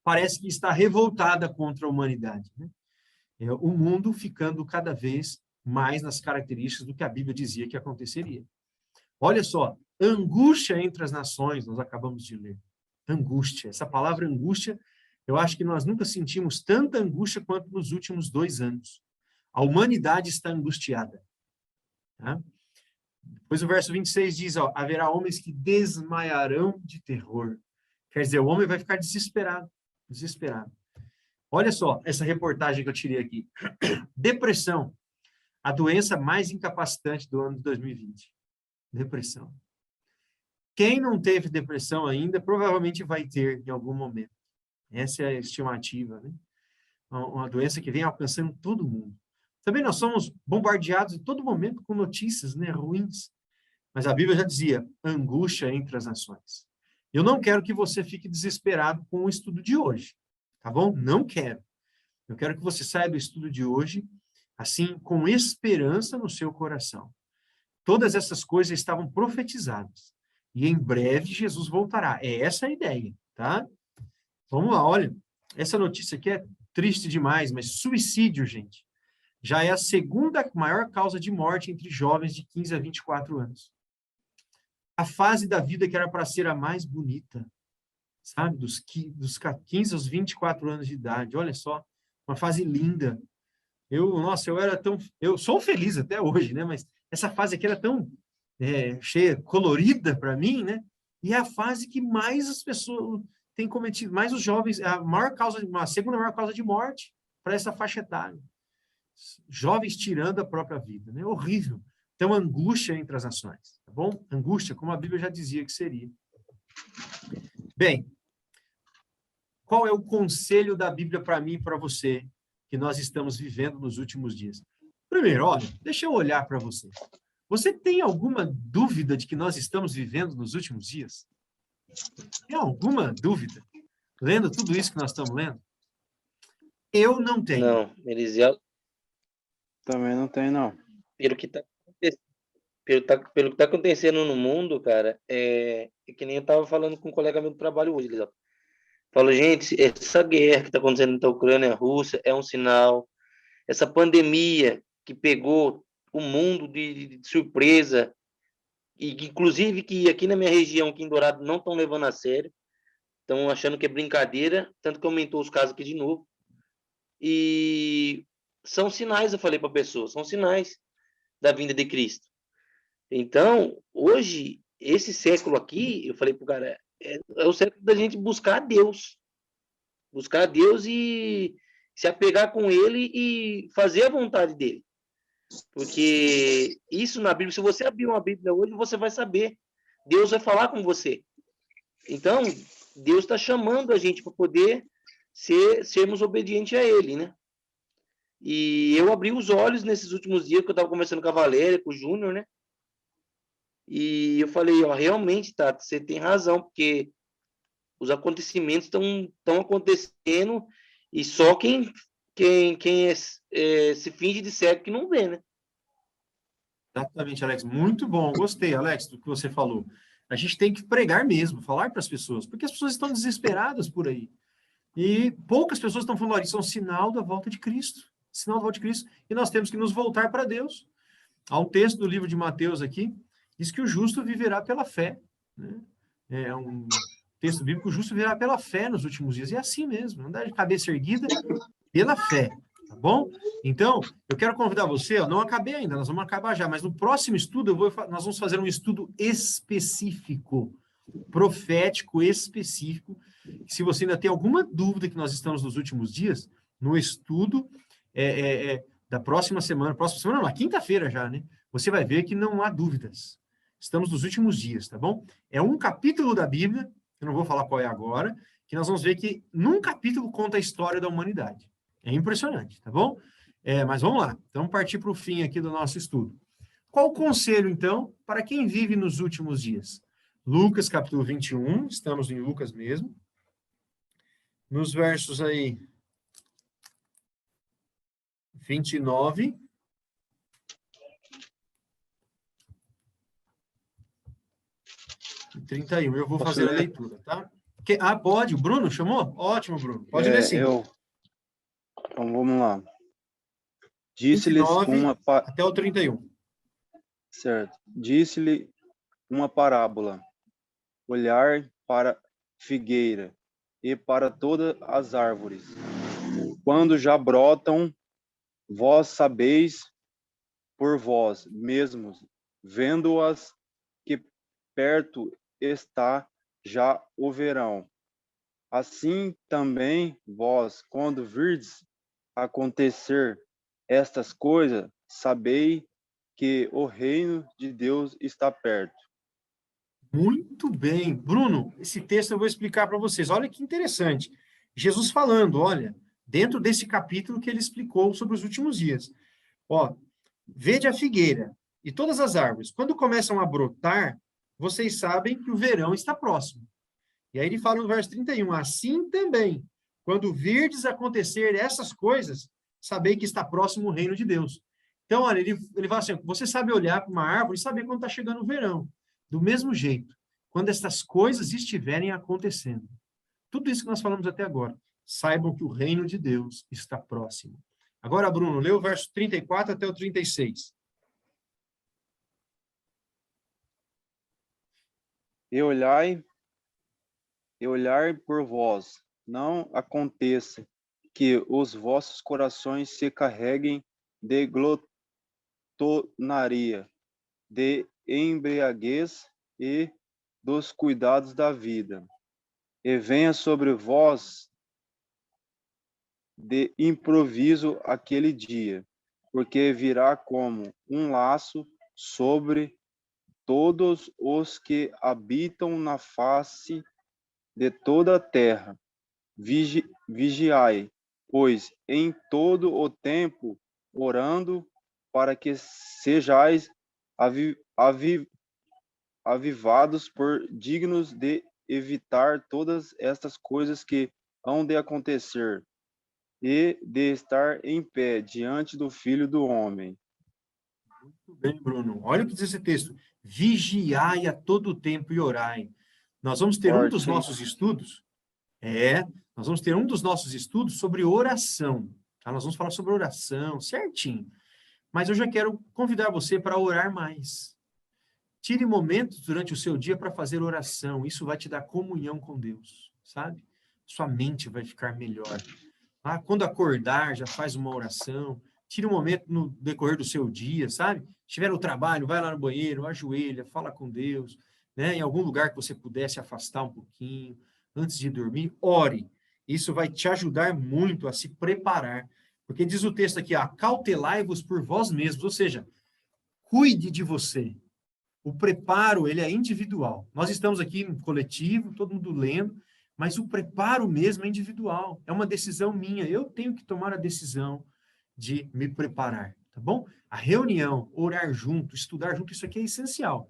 Speaker 1: parece que está revoltada contra a humanidade, né? O mundo ficando cada vez mais nas características do que a Bíblia dizia que aconteceria. Olha só, angústia entre as nações, nós acabamos de ler. Angústia. Essa palavra angústia, eu acho que nós nunca sentimos tanta angústia quanto nos últimos 2 anos. A humanidade está angustiada. Tá? Depois o verso 26 diz, ó, haverá homens que desmaiarão de terror. Quer dizer, o homem vai ficar desesperado. Olha só essa reportagem que eu tirei aqui. Depressão. A doença mais incapacitante do ano de 2020. Depressão. Quem não teve depressão ainda, provavelmente vai ter em algum momento. Essa é a estimativa, né? Uma doença que vem alcançando todo mundo. Também nós somos bombardeados em todo momento com notícias, né, ruins. Mas a Bíblia já dizia, angústia entre as nações. Eu não quero que você fique desesperado com o estudo de hoje, tá bom? Não quero. Eu quero que você saia do estudo de hoje, assim, com esperança no seu coração. Todas essas coisas estavam profetizadas. E em breve Jesus voltará. É essa a ideia, tá? Vamos lá, olha. Essa notícia aqui é triste demais, mas suicídio, gente, já é a segunda maior causa de morte entre jovens de 15 a 24 anos. A fase da vida que era para ser a mais bonita, sabe? Dos 15 aos 24 anos de idade. Olha só, uma fase linda. Eu sou feliz até hoje, né? Mas essa fase aqui era tão cheia, colorida para mim, né? E é a fase que mais as pessoas têm cometido, mais os jovens, a segunda maior causa de morte para essa faixa etária. Jovens tirando a própria vida, né? Horrível. Então, angústia entre as nações, tá bom? Angústia, como a Bíblia já dizia que seria. Bem, qual é o conselho da Bíblia para mim e para você que nós estamos vivendo nos últimos dias? Primeiro, olha, deixa eu olhar para você. Você tem alguma dúvida de que nós estamos vivendo nos últimos dias? Tem alguma dúvida? Lendo tudo isso que nós estamos lendo? Eu não tenho.
Speaker 2: Não, Elisiel,
Speaker 7: Também não tem, não.
Speaker 2: pelo que tá acontecendo no mundo, cara, é que nem eu tava falando com um colega meu do trabalho hoje, Elisiel. Falo, gente, essa guerra que está acontecendo entre a Ucrânia e a Rússia é um sinal. Essa pandemia que pegou o mundo de surpresa, e que, inclusive que aqui na minha região, aqui em Dourado, não estão levando a sério, estão achando que é brincadeira, tanto que aumentou os casos aqui de novo. E são sinais, eu falei para a pessoa, são sinais da vinda de Cristo. Então, hoje, esse século aqui, eu falei para o cara, é o século da gente buscar a Deus. Buscar a Deus e se apegar com Ele e fazer a vontade dEle. Porque isso na Bíblia, se você abrir uma Bíblia hoje, você vai saber. Deus vai falar com você. Então, Deus está chamando a gente para poder sermos obedientes a Ele, né? E eu abri os olhos nesses últimos dias, que eu estava conversando com a Valéria, com o Júnior, né? E eu falei, ó, realmente, Tata, você tem razão, porque os acontecimentos estão acontecendo e só quem se finge de cego que não vê, né?
Speaker 1: Exatamente, Alex. Muito bom. Gostei, Alex, do que você falou. A gente tem que pregar mesmo, falar para as pessoas, porque as pessoas estão desesperadas por aí. E poucas pessoas estão falando, olha, isso é um sinal da volta de Cristo. Sinal da volta de Cristo. E nós temos que nos voltar para Deus. Há um texto do livro de Mateus aqui, diz que o justo viverá pela fé. Né? É um texto bíblico, o justo viverá pela fé nos últimos dias. E é assim mesmo, andar de cabeça erguida pela fé. Tá bom? Então, eu quero convidar você, não acabei ainda, nós vamos acabar já, mas no próximo estudo nós vamos fazer um estudo específico, profético específico. Se você ainda tem alguma dúvida que nós estamos nos últimos dias, no estudo da próxima semana não, na quinta-feira já, né? Você vai ver que não há dúvidas. Estamos nos últimos dias, tá bom? É um capítulo da Bíblia, eu não vou falar qual é agora, que nós vamos ver que num capítulo conta a história da humanidade. É impressionante, tá bom? Mas vamos lá, então vamos partir para o fim aqui do nosso estudo. Qual o conselho, então, para quem vive nos últimos dias? Lucas, capítulo 21, estamos em Lucas mesmo. Nos versos aí 29 e 31. Eu vou fazer a leitura, tá? Pode. O Bruno chamou? Ótimo, Bruno. Pode ler sim.
Speaker 7: Então, vamos lá. Disse-lhes
Speaker 1: até o 31.
Speaker 7: Certo. Disse-lhe uma parábola. Olhar para a figueira e para todas as árvores. Quando já brotam, vós sabeis por vós mesmos, vendo-as, que perto está já o verão. Assim também vós, quando virdes acontecer estas coisas, sabei que o reino de Deus está perto.
Speaker 1: Muito bem. Bruno, esse texto eu vou explicar para vocês. Olha que interessante. Jesus falando, olha, dentro desse capítulo que ele explicou sobre os últimos dias. Ó, vede a figueira e todas as árvores. Quando começam a brotar, vocês sabem que o verão está próximo. E aí ele fala no verso 31, assim também, quando virdes acontecer essas coisas, sabei que está próximo o reino de Deus. Então, olha, ele fala assim, você sabe olhar para uma árvore e saber quando está chegando o verão. Do mesmo jeito, quando estas coisas estiverem acontecendo. Tudo isso que nós falamos até agora, saibam que o reino de Deus está próximo. Agora, Bruno, lê o verso 34 até o 36.
Speaker 7: E olhai por vós, não aconteça que os vossos corações se carreguem de glotonaria, de embriaguez e dos cuidados da vida, e venha sobre vós de improviso aquele dia, porque virá como um laço sobre todos os que habitam na face de toda a terra. Vigiai, pois, em todo o tempo, orando, para que sejais avivados por dignos de evitar todas estas coisas que hão de acontecer e de estar em pé diante do Filho do Homem.
Speaker 1: Muito bem, Bruno. Olha o que diz esse texto. Vigiai a todo tempo e orai. Nós vamos ter um dos
Speaker 7: Forte, hein?
Speaker 1: nossos estudos, nós vamos ter um dos nossos estudos sobre oração. Tá? Nós vamos falar sobre oração, certinho. Mas eu já quero convidar você para orar mais. Tire momentos durante o seu dia para fazer oração. Isso vai te dar comunhão com Deus, sabe? Sua mente vai ficar melhor. Ah, quando acordar, já faz uma oração. Tire um momento no decorrer do seu dia, sabe? Se estiver no trabalho, vai lá no banheiro, ajoelha, fala com Deus, né? Em algum lugar que você pudesse afastar um pouquinho, antes de dormir, ore. Isso vai te ajudar muito a se preparar. Porque diz o texto aqui, acautelai-vos por vós mesmos, ou seja, cuide de você. O preparo, ele é individual. Nós estamos aqui no coletivo, todo mundo lendo, mas o preparo mesmo é individual. É uma decisão minha. Eu tenho que tomar a decisão de me preparar, tá bom? A reunião, orar junto, estudar junto, isso aqui é essencial.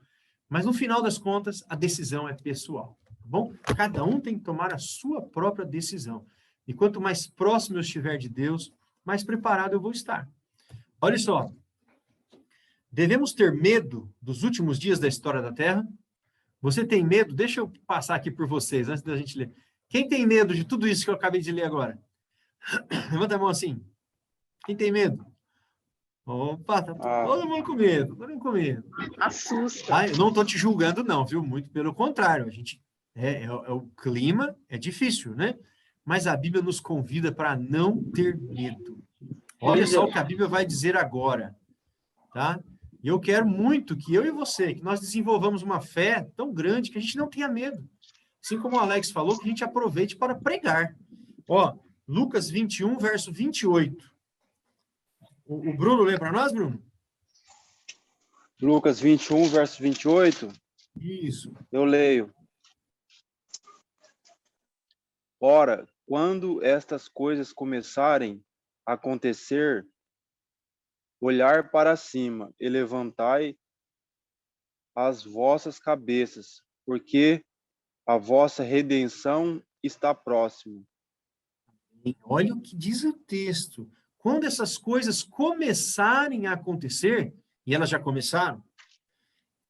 Speaker 1: Mas no final das contas, a decisão é pessoal, tá bom? Cada um tem que tomar a sua própria decisão. E quanto mais próximo eu estiver de Deus, mais preparado eu vou estar. Olha só. Devemos ter medo dos últimos dias da história da Terra? Você tem medo? Deixa eu passar aqui por vocês, antes da gente ler. Quem tem medo de tudo isso que eu acabei de ler agora? Levanta a mão assim. Quem tem medo? Opa, tá todo mundo com medo, todo mundo com medo.
Speaker 4: Assusta.
Speaker 1: Eu não estou te julgando, não, viu? Muito pelo contrário. A gente o clima é difícil, né? Mas a Bíblia nos convida para não ter medo. Olha só o que a Bíblia vai dizer agora, tá? E eu quero muito que eu e você, que nós desenvolvamos uma fé tão grande que a gente não tenha medo. Assim como o Alex falou, que a gente aproveite para pregar. Ó, Lucas 21, verso 28. O Bruno lê para nós, Bruno?
Speaker 7: Lucas 21, verso 28.
Speaker 1: Isso.
Speaker 7: Eu leio. Ora, quando estas coisas começarem a acontecer, olhar para cima e levantai as vossas cabeças, porque a vossa redenção está próxima.
Speaker 1: Olha o que diz o texto. Quando essas coisas começarem a acontecer, e elas já começaram,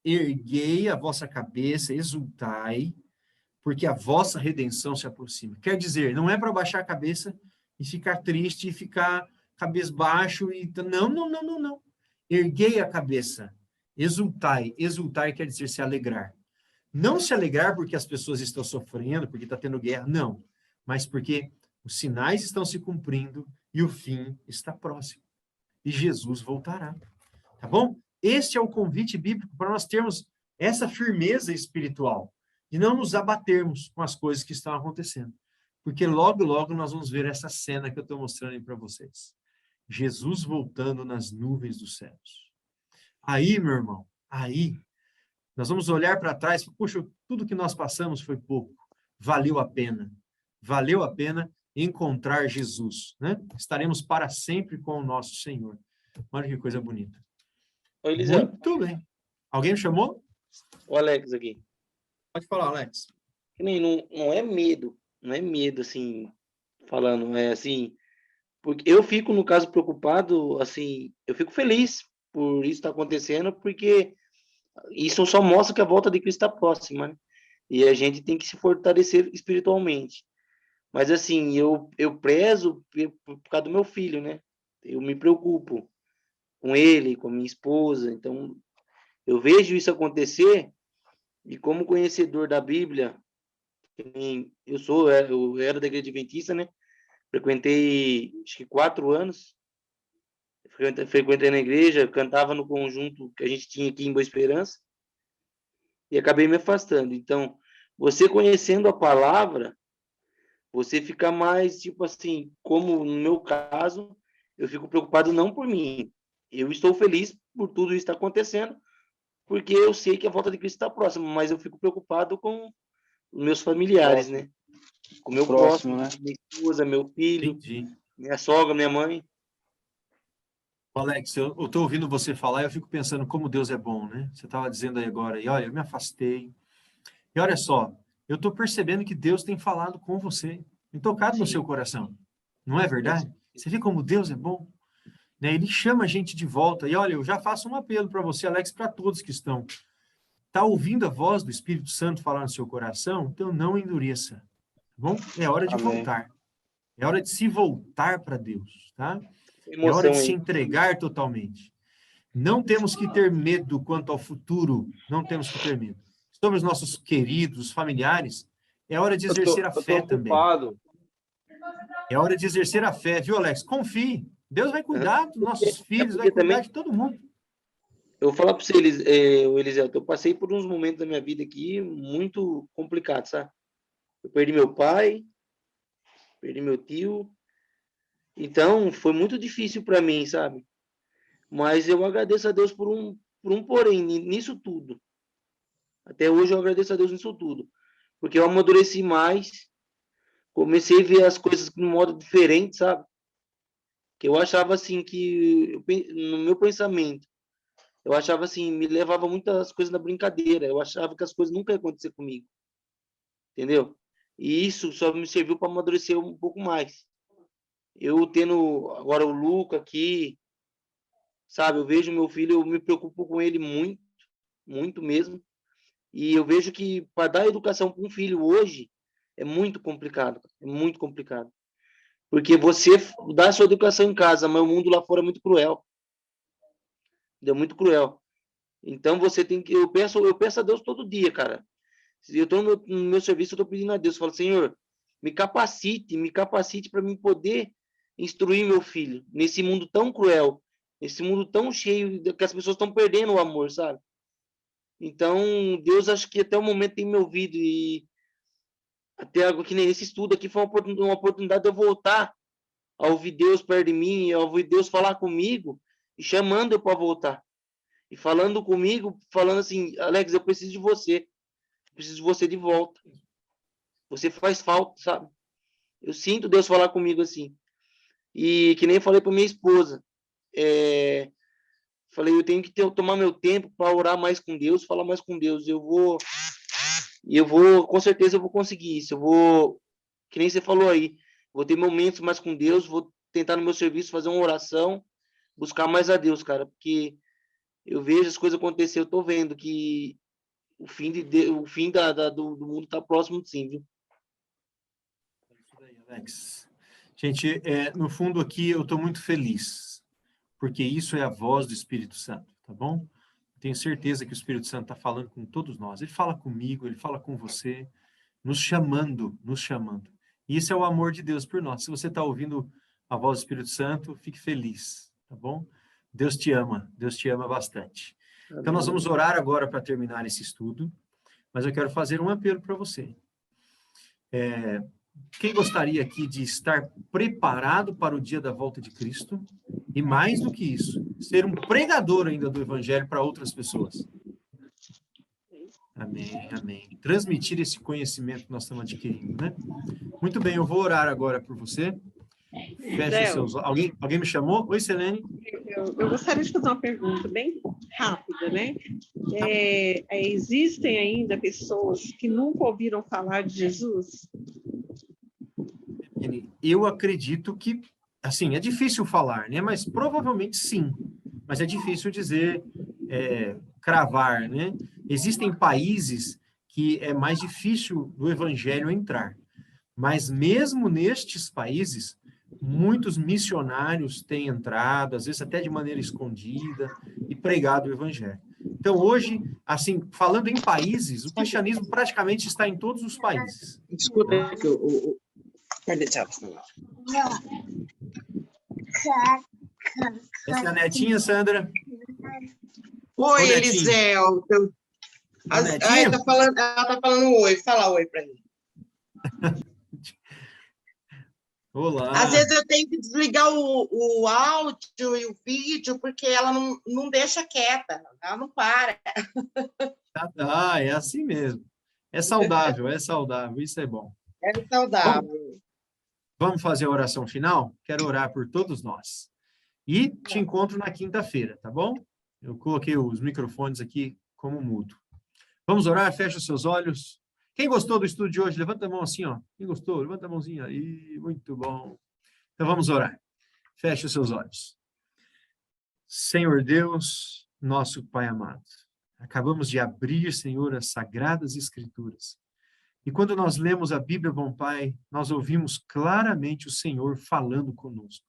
Speaker 1: erguei a vossa cabeça, exultai, porque a vossa redenção se aproxima. Quer dizer, não é para baixar a cabeça e ficar triste e ficar cabisbaixo e não. Erguei a cabeça, exultai. Exultai quer dizer se alegrar. Não se alegrar porque as pessoas estão sofrendo, porque está tendo guerra, não. Mas porque os sinais estão se cumprindo e o fim está próximo. E Jesus voltará. Tá bom? Este é o convite bíblico para nós termos essa firmeza espiritual e não nos abatermos com as coisas que estão acontecendo. Porque logo, logo nós vamos ver essa cena que eu estou mostrando aí para vocês. Jesus voltando nas nuvens dos céus. Aí, meu irmão, aí Nós vamos olhar para trás, puxa, tudo que nós passamos foi pouco, valeu a pena encontrar Jesus, né? Estaremos para sempre com o nosso Senhor. Olha que coisa bonita.
Speaker 2: Ô, Eliseu,
Speaker 1: Muito bem. Alguém me chamou?
Speaker 2: o Alex aqui.
Speaker 1: Pode falar, Alex.
Speaker 2: Que nem, não é medo, assim, falando, é assim, porque eu fico, no caso, preocupado, assim, eu fico feliz por isso estar acontecendo, porque isso só mostra que a volta de Cristo está próxima, né? E a gente tem que se fortalecer espiritualmente. Mas, assim, eu prezo por causa do meu filho, né? Eu me preocupo com ele, com a minha esposa. Então, eu vejo isso acontecer e, como conhecedor da Bíblia, eu era da Igreja Adventista, né? Frequentei, acho que 4 anos. Frequentei na igreja, cantava no conjunto que a gente tinha aqui em Boa Esperança e acabei me afastando. Então, você conhecendo a palavra, você fica mais, tipo assim, como no meu caso, eu fico preocupado não por mim. Eu estou feliz por tudo isso estar acontecendo, porque eu sei que a volta de Cristo está próxima, mas eu fico preocupado com os meus familiares, né? Com o meu próximo,
Speaker 7: né?
Speaker 2: minha esposa, meu filho,
Speaker 1: Entendi.
Speaker 2: minha sogra, minha mãe.
Speaker 1: Alex, eu estou ouvindo você falar e eu fico pensando como Deus é bom, né? Você estava dizendo aí agora, e olha, eu me afastei. E olha só, eu estou percebendo que Deus tem falado com você, tem tocado no seu coração. Não é verdade? Você vê como Deus é bom? Né? Ele chama a gente de volta. E olha, eu já faço um apelo para você, Alex, para todos que estão. Está ouvindo a voz do Espírito Santo falar no seu coração? Então não endureça. Tá bom? É hora de
Speaker 7: Amém.
Speaker 1: voltar. É hora de se voltar para Deus, tá? É hora
Speaker 2: Emoção
Speaker 1: de se
Speaker 2: aí.
Speaker 1: entregar totalmente. Não temos que ter medo quanto ao futuro. Não temos que ter medo. Sobre os nossos queridos, familiares, é hora de exercer a fé também. É hora de exercer a fé, viu, Alex? Confie. Deus vai cuidar dos nossos filhos, vai cuidar de todo mundo.
Speaker 2: Eu vou falar para você, Eliseu, eu passei por uns momentos da minha vida aqui muito complicados, sabe? Eu perdi meu pai, perdi meu tio, então foi muito difícil para mim, sabe? Mas eu agradeço a Deus por um porém nisso tudo. Até hoje eu agradeço a Deus nisso tudo, porque eu amadureci mais, comecei a ver as coisas de um modo diferente, sabe? Que eu achava assim que, no meu pensamento, eu achava assim, me levava muitas coisas na brincadeira, eu achava que as coisas nunca iam acontecer comigo, entendeu? E isso só me serviu para amadurecer um pouco mais. Eu tendo agora o Luca aqui, sabe? Eu vejo meu filho, eu me preocupo com ele muito, muito mesmo. E eu vejo que para dar educação para um filho hoje é muito complicado, é muito complicado. Porque você dá a sua educação em casa, mas o mundo lá fora é muito cruel. É muito cruel. Então você tem que, eu peço a Deus todo dia, cara. Se eu estou no meu serviço, eu estou pedindo a Deus, eu falo, Senhor, me capacite para mim poder instruir meu filho nesse mundo tão cruel, nesse mundo tão cheio que as pessoas estão perdendo o amor, sabe? Então, Deus, acho que até o momento tem me ouvido e até algo que nem esse estudo aqui foi uma oportunidade de eu voltar a ouvir Deus perto de mim, a ouvir Deus falar comigo e chamando eu para voltar. E falando comigo, falando assim, Alex, eu preciso de você de volta. Você faz falta, sabe? Eu sinto Deus falar comigo assim. E que nem falei para minha esposa, falei, eu tenho que tomar meu tempo para orar mais com Deus, falar mais com Deus. Eu vou, com certeza eu vou conseguir isso. Eu vou, que nem você falou aí, vou ter momentos mais com Deus, vou tentar no meu serviço fazer uma oração, buscar mais a Deus, cara, porque eu vejo as coisas acontecer, eu tô vendo que o fim do mundo tá próximo, sim, viu?
Speaker 1: Isso daí, Alex. Gente, no fundo aqui eu estou muito feliz, porque isso é a voz do Espírito Santo, tá bom? Tenho certeza que o Espírito Santo está falando com todos nós. Ele fala comigo, ele fala com você, nos chamando, nos chamando. E isso é o amor de Deus por nós. Se você está ouvindo a voz do Espírito Santo, fique feliz, tá bom? Deus te ama bastante. Então, nós vamos orar agora para terminar esse estudo, mas eu quero fazer um apelo para você. Quem gostaria aqui de estar preparado para o dia da volta de Cristo? E mais do que isso, ser um pregador ainda do Evangelho para outras pessoas? Amém, amém. Transmitir esse conhecimento que nós estamos adquirindo, né? Muito bem, eu vou orar agora por você. Feche os seus olhos. Alguém me chamou? Oi, Selene.
Speaker 4: Eu gostaria de fazer uma pergunta bem rápida, né? Existem ainda pessoas que nunca ouviram falar de Jesus?
Speaker 1: Eu acredito que, assim, é difícil falar, né? Mas provavelmente sim. Mas é difícil dizer, cravar, né? Existem países que é mais difícil do evangelho entrar. Mas mesmo nestes países, muitos missionários têm entrado, às vezes até de maneira escondida, e pregado o evangelho. Então, hoje, assim, falando em países, o cristianismo praticamente está em todos os países.
Speaker 11: Escuta que o...
Speaker 1: Essa é a netinha, Sandra?
Speaker 11: Oi,
Speaker 1: Netinha.
Speaker 11: Eliseu.
Speaker 1: A netinha?
Speaker 11: Ela tá falando oi. Fala oi pra mim.
Speaker 1: Olá.
Speaker 11: Às vezes eu tenho que desligar o áudio e o vídeo, porque ela não deixa quieta, ela não para.
Speaker 1: Ah, é assim mesmo. É saudável, isso é bom.
Speaker 11: É saudável.
Speaker 1: Vamos fazer a oração final? Quero orar por todos nós. E te encontro na quinta-feira, tá bom? Eu coloquei os microfones aqui como mudo. Vamos orar? Fecha os seus olhos. Quem gostou do estudo de hoje, levanta a mão assim, ó. Quem gostou, levanta a mãozinha aí. Muito bom. Então vamos orar. Feche os seus olhos. Senhor Deus, nosso Pai amado, acabamos de abrir, Senhor, as Sagradas Escrituras. E quando nós lemos a Bíblia, bom Pai, nós ouvimos claramente o Senhor falando conosco.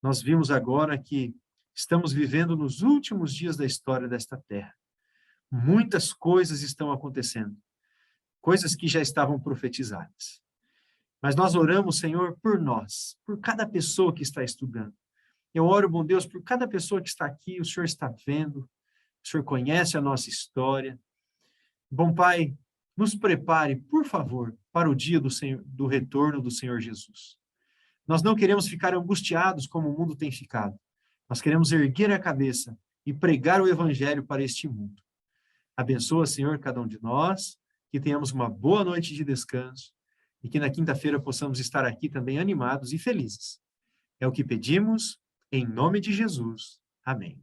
Speaker 1: Nós vimos agora que estamos vivendo nos últimos dias da história desta terra. Muitas coisas estão acontecendo, coisas que já estavam profetizadas. Mas nós oramos, Senhor, por nós, por cada pessoa que está estudando. Eu oro, bom Deus, por cada pessoa que está aqui, o Senhor está vendo, o Senhor conhece a nossa história. Bom Pai, nos prepare, por favor, para o dia do retorno do Senhor Jesus. Nós não queremos ficar angustiados como o mundo tem ficado. Nós queremos erguer a cabeça e pregar o Evangelho para este mundo. Abençoa, Senhor, cada um de nós, que tenhamos uma boa noite de descanso e que na quinta-feira possamos estar aqui também animados e felizes. É o que pedimos, em nome de Jesus. Amém.